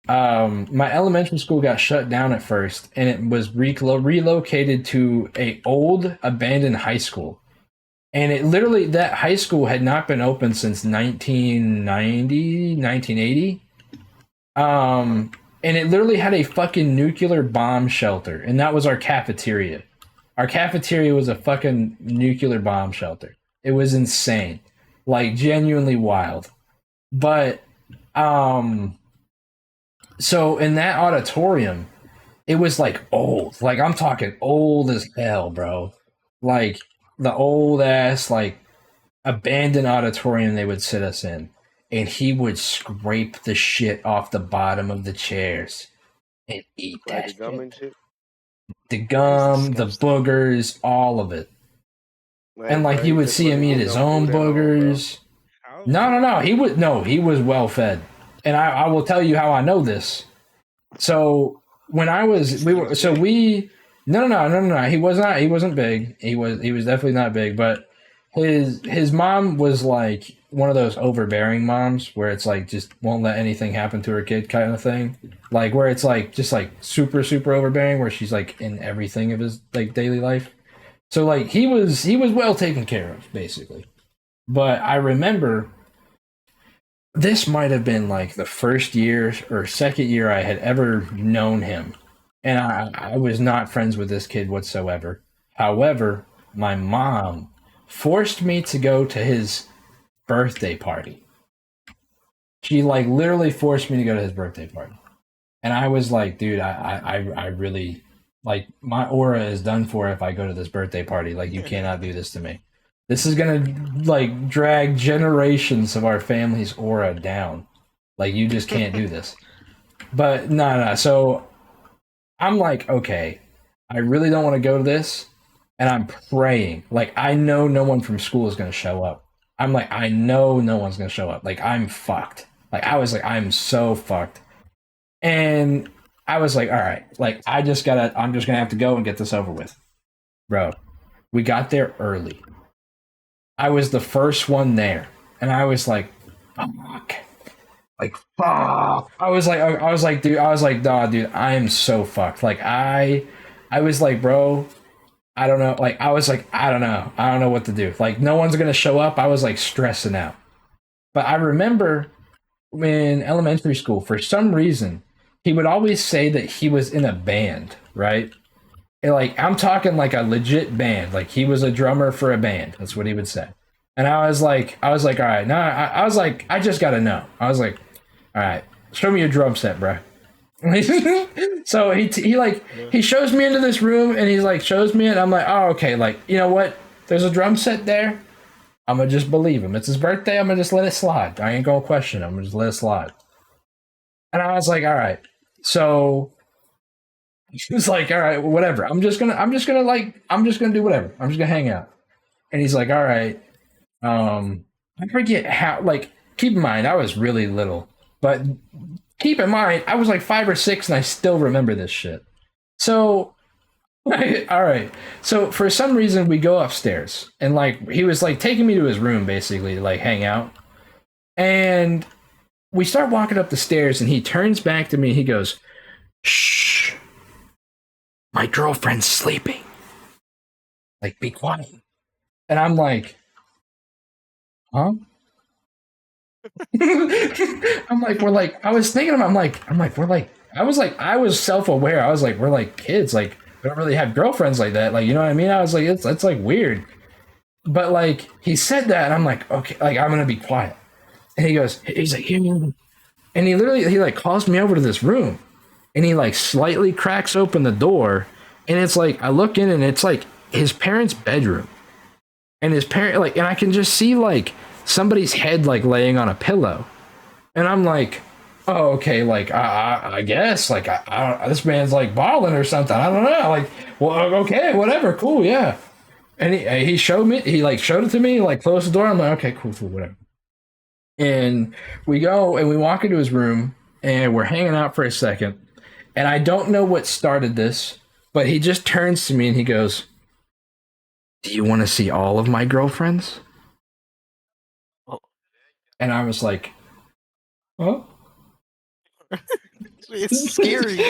My elementary school got shut down at first, and it was relocated to a old abandoned high school. And it literally, that high school had not been open since 1990, 1980. And it literally had a fucking nuclear bomb shelter, and that was our cafeteria. Our cafeteria was a fucking nuclear bomb shelter. It was insane, like genuinely wild. But so in that auditorium, it was like old. Like I'm talking old as hell, bro. Like the old ass, like abandoned auditorium they would sit us in. And he would scrape the shit off the bottom of the chairs and eat Like that the gum shit. and shit. The gum, the boogers, all of it. And like bro, you would just see him wasn't eat getting his no own food at home, bro. boogers. How? No. He was well fed. And I will tell you how I know this. So when I was no, he was not, he wasn't big. He was definitely not big, but his mom was like one of those overbearing moms where it's like just won't let anything happen to her kid kind of thing. Like where it's like just like super overbearing where she's like in everything of his like daily life. So like he was well taken care of basically. But I remember this might have been like the first year or second year I had ever known him. And I was not friends with this kid whatsoever. However, my mom forced me to go to his birthday party. She like literally forced me to go to his birthday party. And I was like, dude, I really like my aura is done for if I go to this birthday party. Like you cannot do this to me. This is gonna like drag generations of our family's aura down. Like you just can't do this. But no. So I'm like, okay, I really don't want to go to this. And I'm praying. Like I know no one from school is gonna show up. I'm like, I know no one's gonna show up. Like I'm fucked. Like I was like, I'm so fucked. And I was like, all right, like I'm just gonna have to go and get this over with. Bro, we got there early. I was the first one there. And I was like, fuck. Like, fuck. I was like, nah, dude, I am so fucked. Like I was like, bro, I don't know. Like, I was like, I don't know. I don't know what to do. Like, no one's going to show up. I was like stressing out. But I remember in elementary school, for some reason, he would always say that he was in a band, right? And like, I'm talking like a legit band. Like, he was a drummer for a band. That's what he would say. And I was like, all right. Now, I was like, I just got to know. I was like, all right, show me your drum set, bro. So he shows me into this room and he's like shows me it. I'm like, oh okay, like you know what? There's a drum set there. I'm gonna just believe him. It's his birthday. I'm gonna just let it slide. I ain't gonna question him. I'm gonna just let it slide. And I was like, all right. So he was like, all right, whatever. I'm just gonna do whatever. I'm just gonna hang out. And he's like, all right. I forget how. Like, keep in mind, I was really little, but. Keep in mind, I was like 5 or 6 and I still remember this shit. So, all right. So for some reason we go upstairs and like he was like taking me to his room basically to like hang out. And we start walking up the stairs and he turns back to me and he goes, shh, my girlfriend's sleeping. Like, be quiet. And I'm like, huh? I'm like, I was thinking, I was self-aware. I was like, we're like kids, like we don't really have girlfriends like that. Like, you know what I mean? I was like, it's like weird. But like he said that and I'm like, okay, like I'm gonna be quiet. And he's like, here. And he like calls me over to this room and he like slightly cracks open the door and it's like I look in and it's like his parents' bedroom. And his parent like and I can just see like somebody's head like laying on a pillow. And I'm like, oh, okay, like I guess like I don't, this man's like balling or something. I don't know. Like, well, okay, whatever, cool, yeah. And he showed it to me, like closed the door. I'm like, okay, cool, whatever. And we go and we walk into his room and we're hanging out for a second. And I don't know what started this, but he just turns to me and he goes, "Do you want to see all of my girlfriends?" Oh. And I was like, "Oh." It's scary.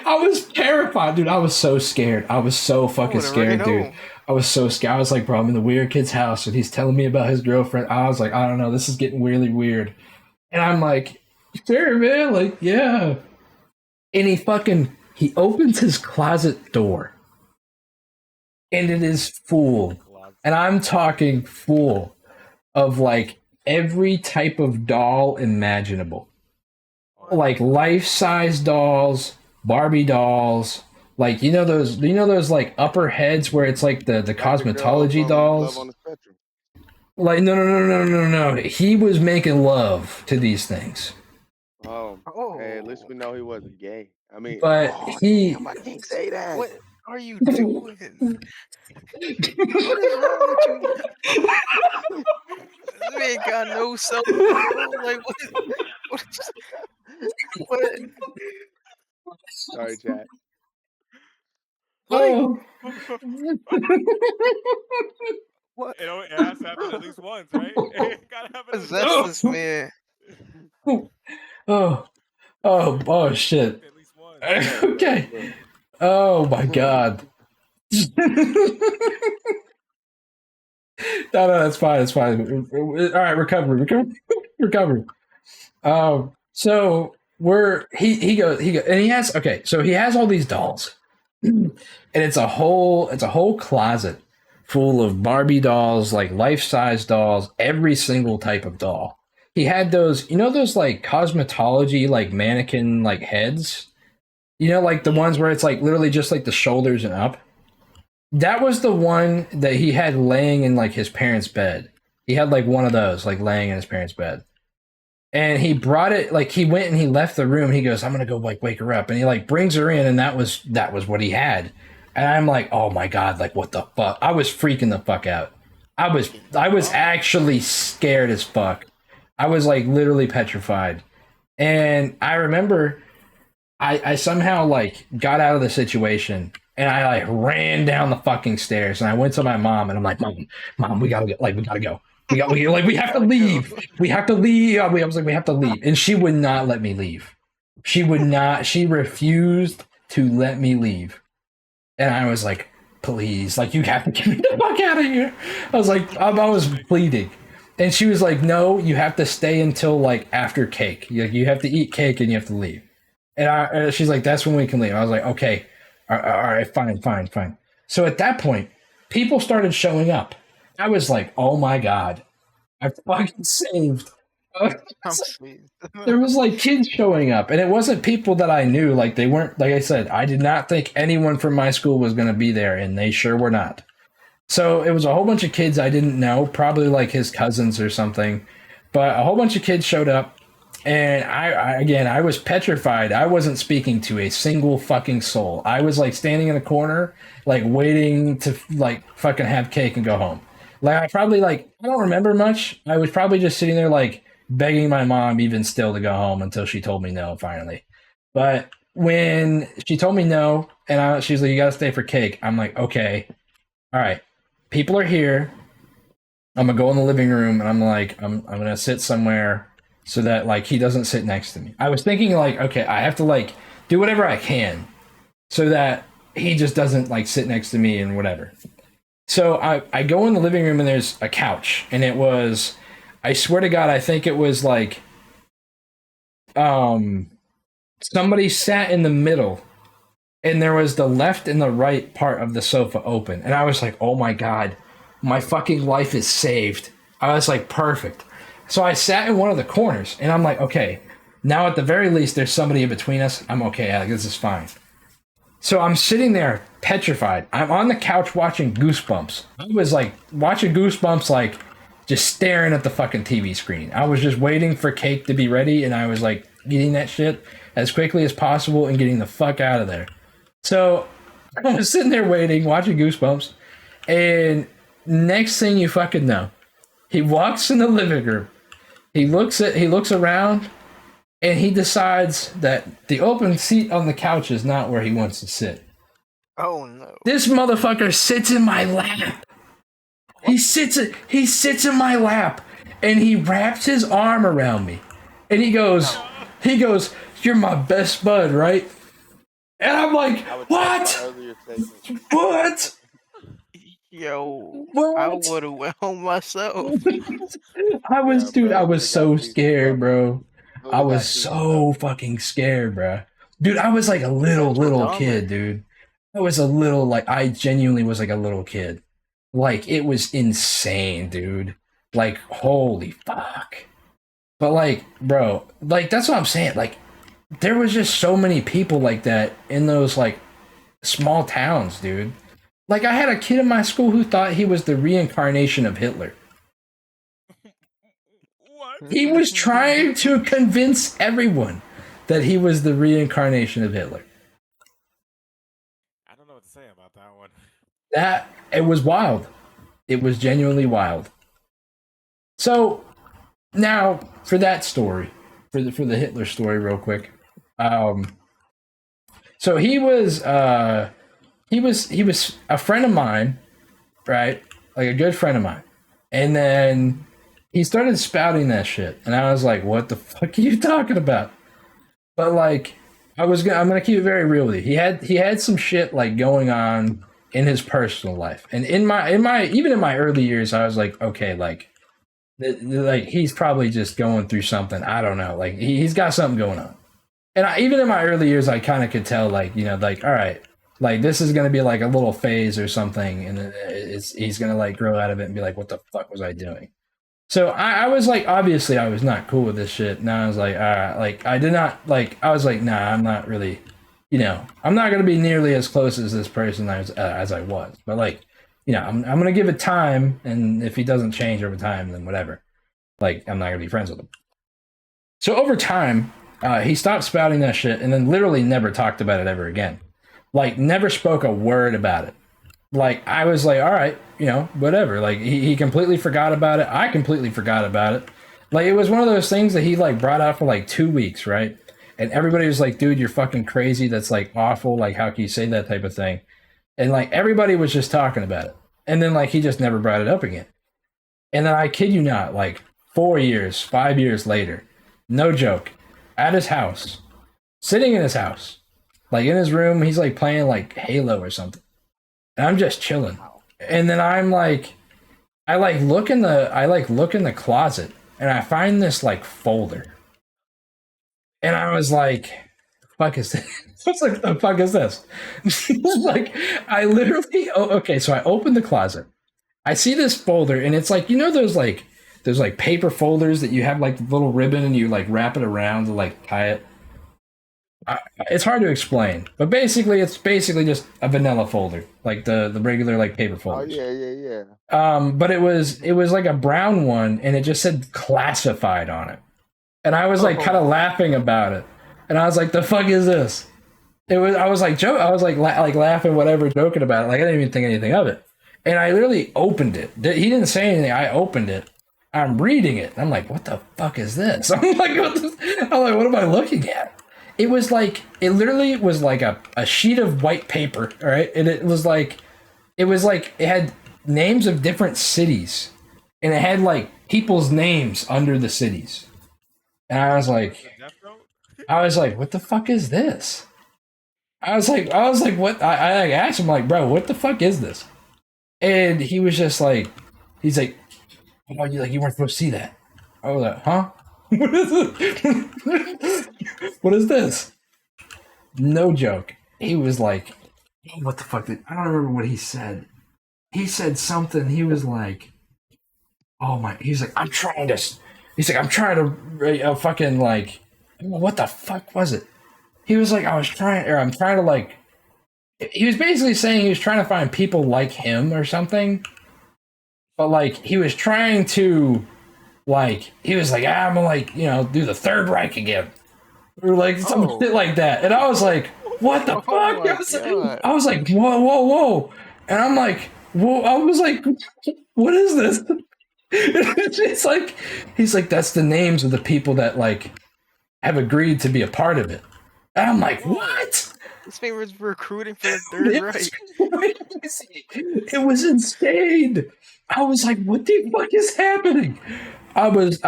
I was terrified, dude. I was so scared. I was so fucking scared, dude. I was so scared. I was like, bro, I'm in the weird kid's house and he's telling me about his girlfriend. I was like, I don't know, this is getting really weird. And I'm like, sure, man, like, yeah. And he opens his closet door. And it is full. And I'm talking full of like every type of doll imaginable. Like life-size dolls, Barbie dolls, like you know those like upper heads where it's like the cosmetology dolls. Love on the Spectrum. Like no. He was making love to these things. Oh, hey, at least we know he wasn't gay. I mean, But damn, I can't say that. What are you doing? What is wrong with you? This man got no self control. Like what? Sorry, chat. Oh. What? It has to happen at least once, right? It gotta happen at least Possess once. this man. Oh shit. At least once. Okay. Oh my god. No, that's fine. It's fine. All right, recovery. So he goes, and he has, okay, so he has all these dolls, and it's a whole closet full of Barbie dolls, like life-size dolls, every single type of doll. He had those, those like cosmetology, like mannequin, like heads, like the ones where it's like literally just like the shoulders and up. That was the one that he had laying in like his parents' bed. He had like one of those like laying in his parents' bed. And he brought it, like he went and he left the room. He goes, "I'm gonna go like wake her up." And he like brings her in, and that was what he had. And I'm like, oh my god, like what the fuck? I was freaking the fuck out. I was actually scared as fuck. I was like literally petrified. And I remember I somehow like got out of the situation. And I like ran down the fucking stairs and I went to my mom and I'm like, Mom, we gotta go. Like, we gotta go. We have to leave. We have to leave. I was like, we have to leave. And she would not let me leave. She refused to let me leave. And I was like, please, like, you have to get me the fuck out of here. I was like, I was pleading. And she was like, no, you have to stay until like after cake. You have to eat cake and you have to leave. And she's like, that's when we can leave. I was like, okay. All right, fine. So at that point, people started showing up. I was like, oh my god, I fucking saved. There was like kids showing up, and it wasn't people that I knew. Like they weren't, like I said, I did not think anyone from my school was going to be there, and they sure were not. So it was a whole bunch of kids I didn't know, probably like his cousins or something. But a whole bunch of kids showed up. And I was petrified. I wasn't speaking to a single fucking soul. I was like standing in a corner, like waiting to like fucking have cake and go home. Like I don't remember much. I was probably just sitting there like begging my mom even still to go home until she told me no finally. But when she told me no, and she's like, you gotta stay for cake. I'm like, okay, all right. People are here. I'm gonna go in the living room and I'm like, I'm gonna sit somewhere so that like he doesn't sit next to me. I was thinking like, okay, I have to like do whatever I can so that he just doesn't like sit next to me and whatever. So I go in the living room and there's a couch and it was, I swear to God, I think it was like somebody sat in the middle and there was the left and the right part of the sofa open. And I was like, oh my God, my fucking life is saved. I was like, perfect. So I sat in one of the corners and I'm like, okay, now at the very least, there's somebody in between us. I'm okay. Like, this is fine. So I'm sitting there petrified. I'm on the couch watching Goosebumps. I was like watching Goosebumps, like just staring at the fucking TV screen. I was just waiting for cake to be ready. And I was like eating that shit as quickly as possible and getting the fuck out of there. So I was sitting there waiting, watching Goosebumps. And next thing you fucking know, he walks in the living room. He looks around and he decides that the open seat on the couch is not where he wants to sit. Oh no. This motherfucker sits in my lap. He sits in my lap, and he wraps his arm around me, and he goes, "You're my best bud, right?" And I'm like, I would "What? earlier statement. What? Yo, I What?" would have went home myself. I was, Yeah, dude, bro, I you was would've so got beat scared, up. bro. You I would've was got beat so up. fucking scared, bro. Dude, I was like a little Dumber. kid, dude. I was a little, like, I genuinely was like a little kid. Like, it was insane, dude. Like, holy fuck. But, like, bro, like, that's what I'm saying. Like, there was just so many people like that in those, like, small towns, dude. Like, I had a kid in my school who thought he was the reincarnation of Hitler. What? He was trying to convince everyone that he was the reincarnation of Hitler. I don't know what to say about that one. That it was wild. It was genuinely wild. So now for that story, for the Hitler story, real quick. So he was a friend of mine, right? Like a good friend of mine, and then he started spouting that shit, and I was like, "What the fuck are you talking about?" But like, I'm gonna keep it very real with you. He had some shit like going on in his personal life, and in my even in my early years, I was like, okay, like he's probably just going through something. I don't know, like he's got something going on. And even in my early years, I kind of could tell, like, you know, like, all right, like this is gonna be like a little phase or something, and he's gonna like grow out of it and be like, what the fuck was I doing? So I was like, obviously, I was not cool with this shit. And I was like, all right, like, I did not, like, I was like, nah, I'm not really, you know, I'm not going to be nearly as close as this person as I was. But, like, you know, I'm going to give it time. And if he doesn't change over time, then whatever. Like, I'm not going to be friends with him. So over time, he stopped spouting that shit and then literally never talked about it ever again. Like, never spoke a word about it. Like, I was like, all right, you know, whatever. Like, he completely forgot about it. I completely forgot about it. Like, it was one of those things that he, like, brought up for, like, 2 weeks, right? And everybody was like, dude, you're fucking crazy. That's, like, awful. Like, how can you say that type of thing? And, like, everybody was just talking about it. And then, like, he just never brought it up again. And then I kid you not, like, 4 years, 5 years later, no joke, at his house, sitting in his house, like, in his room, he's, like, playing, like, Halo or something. And I'm just chilling. And then I'm like, I look in the closet and I find this like folder. And I was like, fuck is this? I was like, the fuck is this? Like, I literally, okay, so I open the closet. I see this folder and it's like, you know, those like paper folders that you have like the little ribbon and you like wrap it around to like tie it. It's hard to explain, but basically, it's basically just a vanilla folder, like the regular like paper Oh folders. yeah. But it was like a brown one, and it just said classified on it, and I was like kind of laughing about it, and I was like, "The fuck is this?" I was like laughing, whatever, joking about it. Like I didn't even think anything of it, and I literally opened it. He didn't say anything. I opened it. I'm reading it. I'm like, "What the fuck is this?" I'm like, "What am I looking at?" It literally was like a sheet of white paper, all right? And it had names of different cities. And it had like people's names under the cities. And I was like, what the fuck is this? I was like, what? I asked him, like, bro, what the fuck is this? And he was just like, he's like, oh, you weren't supposed to see that. I was like, huh? What is it? What is this? No joke. He was like, what the fuck? I don't remember what he said. He said something. He was like, oh my. He's like, I'm trying to fucking like, what the fuck was it? He was like, I'm trying to like, he was basically saying he was trying to find people like him or something. But like, he was trying to, like, he was like, I'm gonna like, you know, do the Third Reich again. Or like some shit like that. And I was like, what the fuck? I was like, whoa. And I'm like, whoa, I was like, what is this? It's like, he's like, that's the names of the people that like have agreed to be a part of it. And I'm like, Whoa. what? This man was recruiting for the Third It Reich. was crazy. It was insane. I was like, what the fuck is happening? I was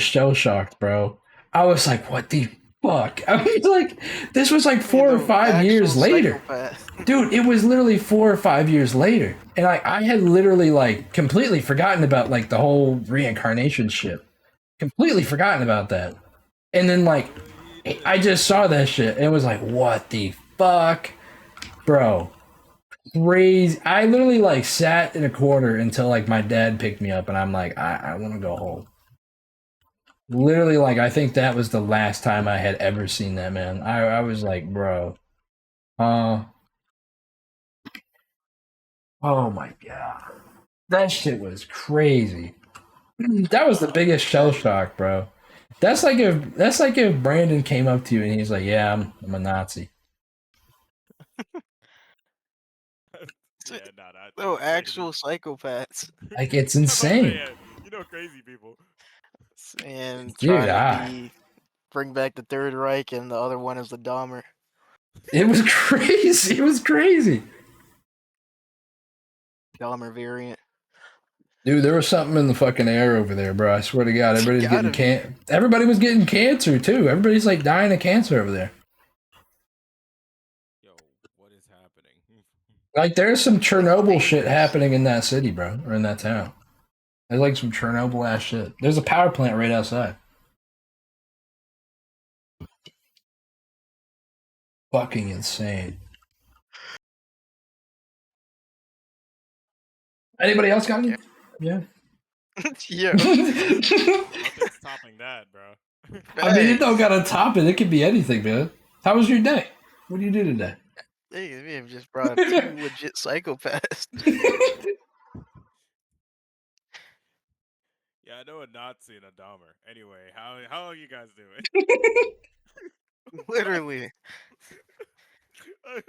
shell shocked, bro. I was like, what the fuck? I was like, this was like 4 or The 5 years actual later. psychopath. Dude, it was literally 4 or 5 years later. And I had literally like completely forgotten about like the whole reincarnation shit. Completely forgotten about that. And then like I just saw that shit and it was like, what the fuck? Bro. Crazy. I literally like sat in a corner until like my dad picked me up and I'm like, I want to go home. Literally, like I think that was the last time I had ever seen that, man. I was like, bro. Oh my god. That shit was crazy. That was the biggest shell shock, bro. That's like if Brandon came up to you and he's like, "Yeah, I'm a Nazi." Yeah, nah, that's No, crazy. actual psychopaths. Like it's I'm insane. saying, you know, crazy people. And Dude, trying to bring back the Third Reich, and the other one is the Dahmer. It was crazy. It was crazy. Dahmer variant. Dude, there was something in the fucking air over there, bro. I swear to God, everybody's Gotta getting everybody was getting cancer too. Everybody's like dying of cancer over there. Yo, what is happening? Like there's some Chernobyl shit happening in that city, bro, or in that town. There's like some Chernobyl ass shit. There's a power plant right outside. Fucking insane. Anybody else got any? Yeah. Yeah. Nothing's topping that, bro. I mean, it don't gotta top it. It could be anything, man. How was your day? What do you do today? Hey, we have just brought up two legit psychopaths. Yeah, I know a Nazi and a Dahmer. Anyway, how are you guys doing? Literally.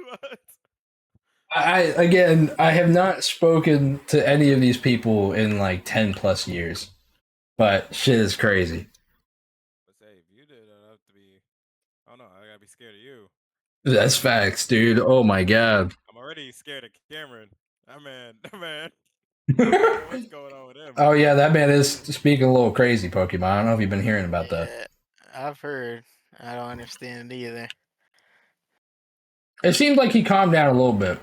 What? I have not spoken to any of these people in like 10 plus years, but shit is crazy. But say, if you did, I'd have to be. I don't know. I gotta be scared of you. That's facts, dude. Oh my god. I'm already scared of Cameron. That man. What's going on with him? Oh yeah, that man is speaking a little crazy, Pokemon. I don't know if you've been hearing about that. Yeah, I've heard. I don't understand it either. It seems like he calmed down a little bit.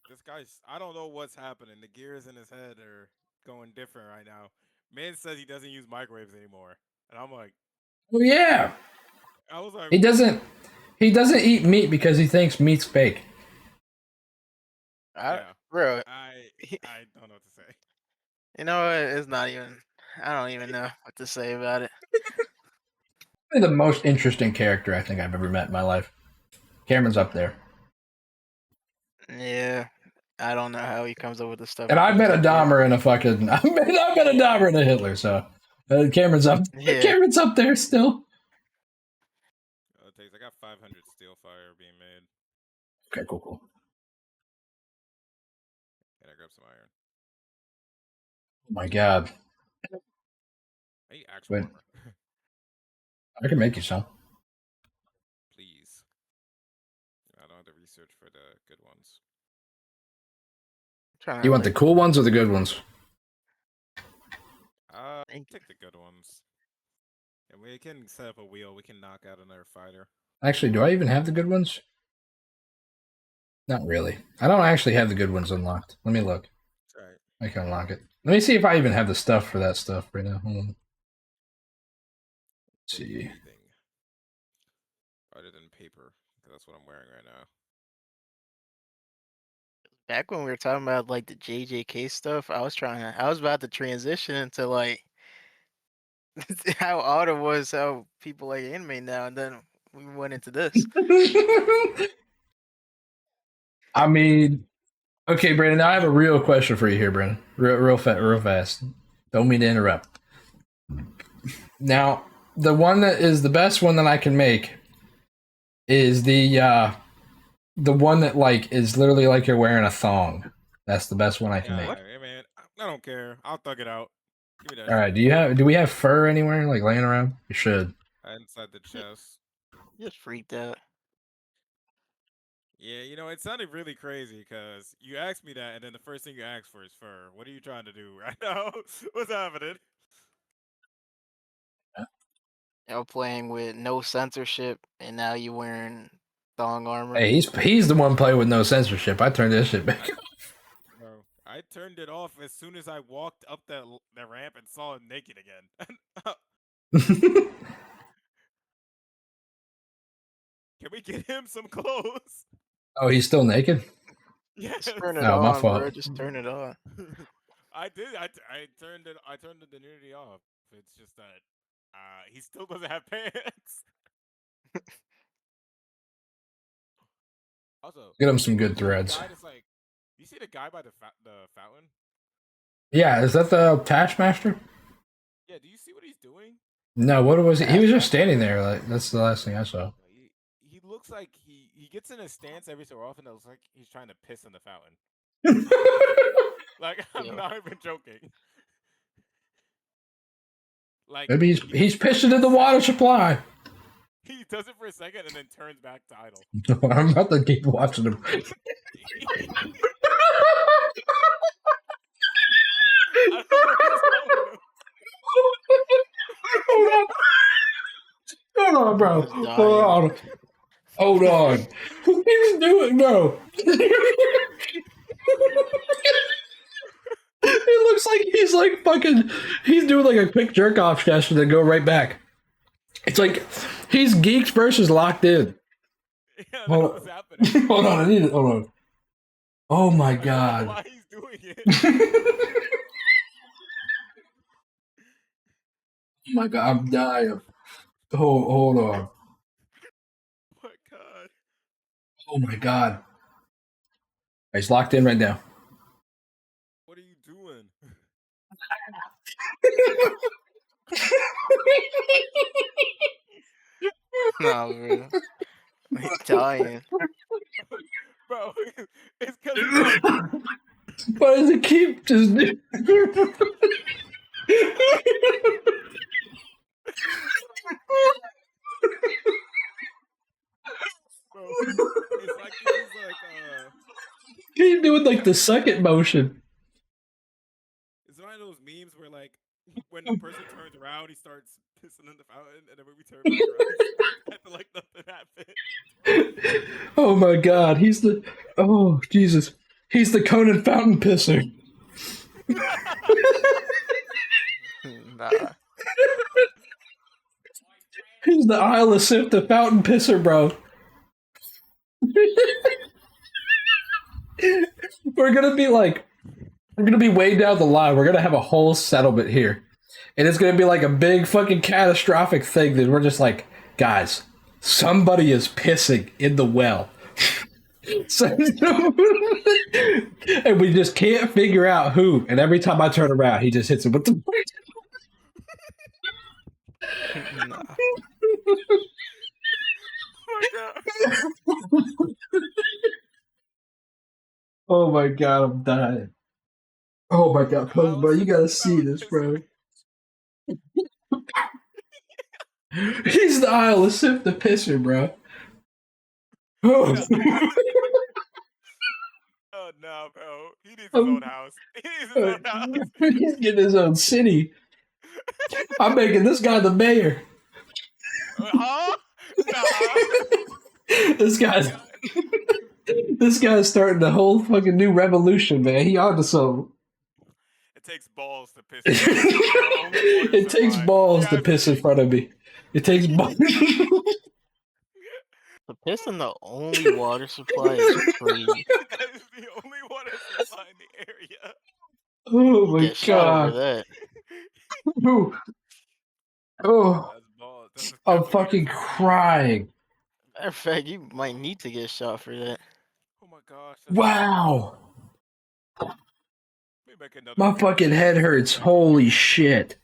This guy's. I don't know what's happening. The gears in his head are going different right now. Man says he doesn't use microwaves anymore, and I'm like, Oh yeah. I was like, He doesn't eat meat because he thinks meat's fake. Yeah. Bro, I don't know what to say. you know what? It's not even. I don't even know what to say about it. Probably the most interesting character I think I've ever met in my life. Cameron's up there. Yeah, I don't know how he comes up with this stuff. And I met a Dahmer and a fucking I met a Dahmer and a Hitler, so Cameron's up Yeah. Cameron's up there still. It takes. I got 500 steel fire being made. Okay, cool. And I grab some iron. Oh my god. I need actual Wait. armor. I can make you some. Please. I don't have to research for the good ones. Trying You want the cool ones or the good ones? Thank Take the good ones. And we can set up a wheel. We can knock out another fighter. Actually, do I even have the good ones? Not really. I don't actually have the good ones unlocked. Let me look. Alright. I can unlock it. Let me see if I even have the stuff for that stuff right now. Hold on. Take See. anything other than paper, because that's what I'm wearing right now. Back when we were talking about like the JJK stuff, I was about to transition into like how odd it was how people like anime now, and then we went into this. I mean, okay, Brandon. I have a real question for you here, Brandon. Real fast. Don't mean to interrupt. Now, the one that is the best one that I can make is the one that like is literally like you're wearing a thong. That's the best one I can make. Hey man, I don't care. I'll thug it out. Give me that. All right. Do we have fur anywhere like laying around? We should. inside the chest. Just freaked out. Yeah, you know, it sounded really crazy because you asked me that, and then the first thing you asked for is fur. What are you trying to do right now? What's happening? Y'all playing with no censorship, and now you wearing thong armor. Hey, he's the one playing with no censorship. I turned that shit back. Bro, I turned it off as soon as I walked up that ramp and saw him naked again. Can we get him some clothes? Oh, he's still naked? Yes. Just turn it Oh, my on, fault. bro. Just turn it on. I did. I turned it. I turned the nudity off. It's just that he still doesn't have pants. Also, Get him some good you see the threads. guy that's like, you see the guy by the fountain? Yeah, is that the Taskmaster? Yeah. Do you see what he's doing? No, what was he? He was just standing there. Like that's the last thing I saw. He looks like he gets in a stance every so often that looks like he's trying to piss in the fountain. Like I'm Yeah. not even joking. Like Maybe he's pissing in the water supply. he does it for a second and then turns back to idle. I'm about to keep watching him. I don't know what's wrong with him. Hold on, bro. Just dying. Hold on. Hold on. What he's doing, bro? It looks like he's like fucking. He's doing like a quick jerk off session and then go right back. It's like he's geeks versus locked in. Yeah, that's Hold what's happening. Hold on, I need it. Hold on. Oh my I don't know god. why he's doing it. Oh my god, I'm dying. Hold on. Oh my god. Oh my god. He's locked in right now. What are you doing? Nah, bro. I'm dying. Bro, it's because Why does it keep just? bro, it's like he's like He's doing like the second motion. it's one of those memes where like when the person turns around he starts pissing in the fountain and then when we turn back around I feel like nothing happened. Oh my god, he's the. Oh Jesus, he's the Conan fountain pisser. Nah. He's the Isle of Sif, the fountain pisser, bro. We're gonna be way down the line. We're gonna have a whole settlement here, and it's gonna be like a big fucking catastrophic thing that we're just like, guys, somebody is pissing in the well. So, and we just can't figure out who. And every time I turn around, he just hits him with the. Nah. Oh my god. Oh my god, I'm dying. Oh my god, Post, bro, you gotta see this, bro. He's the Isle of Sif, the pisser, bro. Oh. Oh no, bro. He needs his own house. He needs his own house. He's getting his own city. I'm making this guy the mayor. Huh? Nah. This guy's starting a whole fucking new revolution, man. He onto something. It takes balls to piss. It takes balls to piss in front of me. It takes balls. The piss in the only water supply is crazy. That is the only water supply in the area. Oh my Get shot over god. that. Ooh. Oh, That's balls. That's I'm definitely fucking his- crying. Matter of fact, you might need to get shot for that. Oh my gosh. that's- Wow. Let me make another My video. fucking head hurts. Holy shit.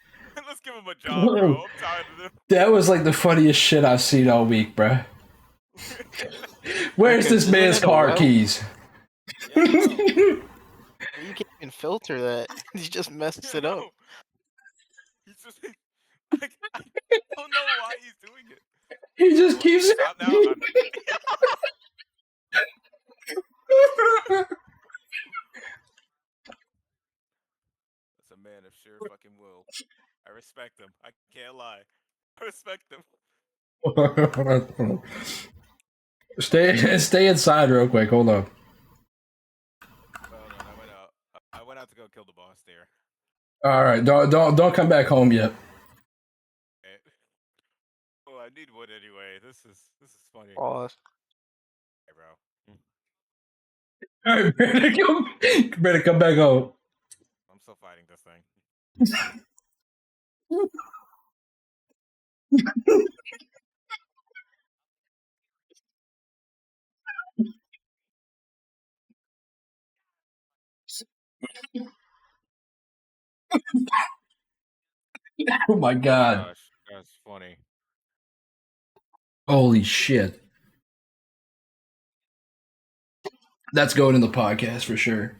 Let's give him a job, bro. I'm tired of this. That was like the funniest shit I've seen all week, bruh. Where's Okay, this isn't man's it a car well? keys? Yeah, bro. You can't even filter that. You just messed Yeah, it up. no. He's just I don't know why he's doing it. He just keeps. Stop now. I'm- That's a man of sheer fucking will. I respect him. I can't lie. I respect him. Stay inside real quick. Hold on. Hold on, I went out. I went out to go kill the boss there. All right, don't come back home yet. Eh. Oh, I need wood anyway. This is funny. Pause. Hey, bro. All right, Brandon, come back home. I'm still fighting this thing. Oh my god! Gosh, that's funny. Holy shit! That's going in the podcast for sure.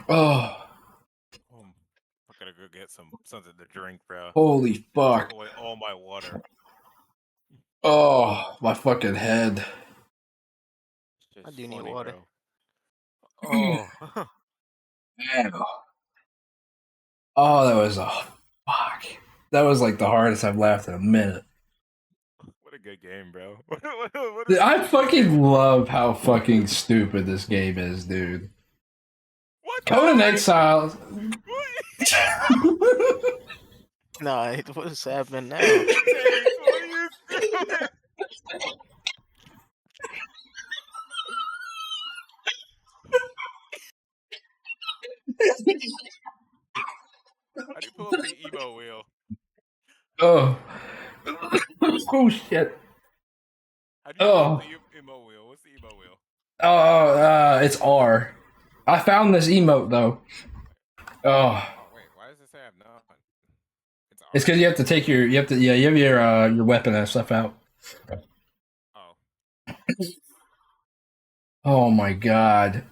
Oh, I'm gonna go get something to drink, bro. holy fuck! Took away all my water. Oh, my fucking head. It's I just do need funny, water. bro. Oh, Man. Oh, that was fuck. That was like the hardest I've laughed in a minute. what a good game, bro. What Dude, a I good fucking game. love how fucking stupid this game is, dude. What the Conan heck? Exiles. What? Nah, what's happening now? James, what are you doing? How do you pull up the emo wheel? Oh. Oh shit. How do you pull up Oh. the emo wheel? What's the emo wheel? Oh, it's R. I found this emote though. Oh. Oh wait, why does it say I have none? It's because you have to take your you have your weapon and stuff out. Oh, Oh my god.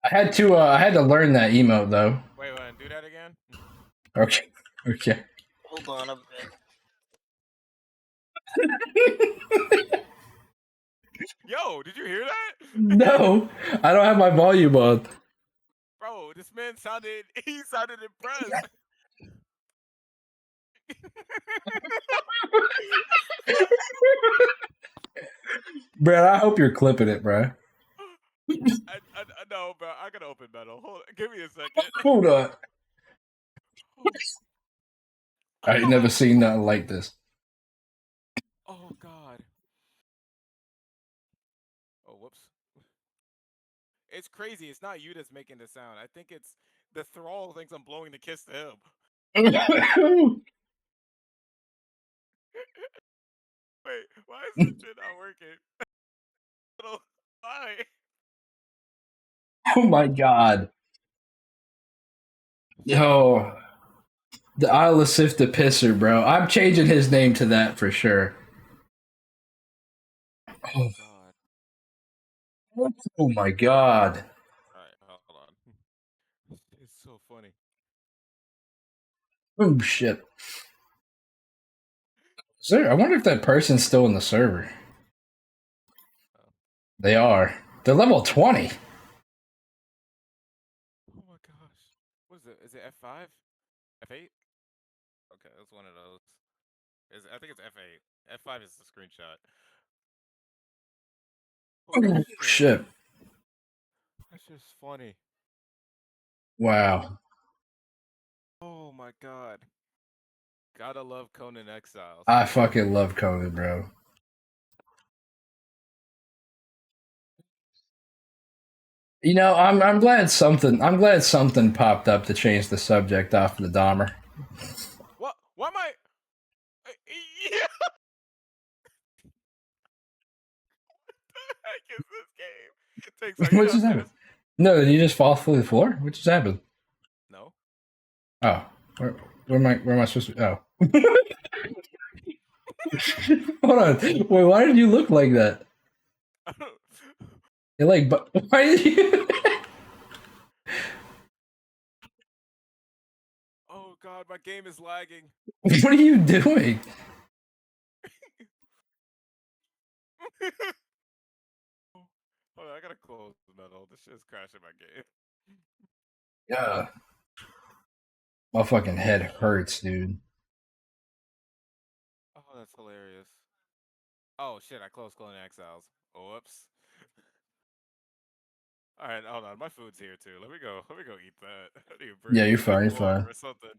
I had to learn that emote though. wait, do that again. Okay. Okay. Hold on a bit. Yo, did you hear that? No, I don't have my volume on. Bro, this man sounded impressed. Brad, I hope you're clipping it, bro. I know, bro. I gotta open metal. Hold, give me a second. Hold on. I ain't never seen nothing like this. Oh God. Oh, whoops. It's crazy. It's not you that's making the sound. I think it's the thrall thinks I'm blowing the kiss to him. Wait, why is this shit not working? Why? Oh my god. Yo. The Isle of Sif the Pisser, bro. I'm changing his name to that for sure. Oh, God. oh my god. Alright, hold on. It's so funny. Oh shit. I wonder if that person's still in the server. They are. They're level 20. Oh my gosh. What is it? Is it F5? F8? Okay, that's one of those. I think it's F8. F5 is the screenshot. Oh shit. That's just funny. Wow. Oh my god. Gotta love Conan Exiles. I fucking love Conan, bro. You know, I'm glad something popped up to change the subject off the Dahmer. What? Why am I? Yeah. What the heck is this game? It takes like What just happened? No, did you just fall through the floor? What just happened? No. Oh, where am I supposed to? Oh. Hold on. Wait, why did you look like that? You're like, but why did you? my game is lagging. What are you doing? Hold on, I gotta close the metal. This shit's crashing my game. Yeah. My fucking head hurts, dude. Oh, that's hilarious. Oh shit, I closed Clone Exiles. Whoops. All right, hold on. My food's here too. Let me go. Let me go eat that. I need a Yeah, you're drink fine. of You're fine. water or something.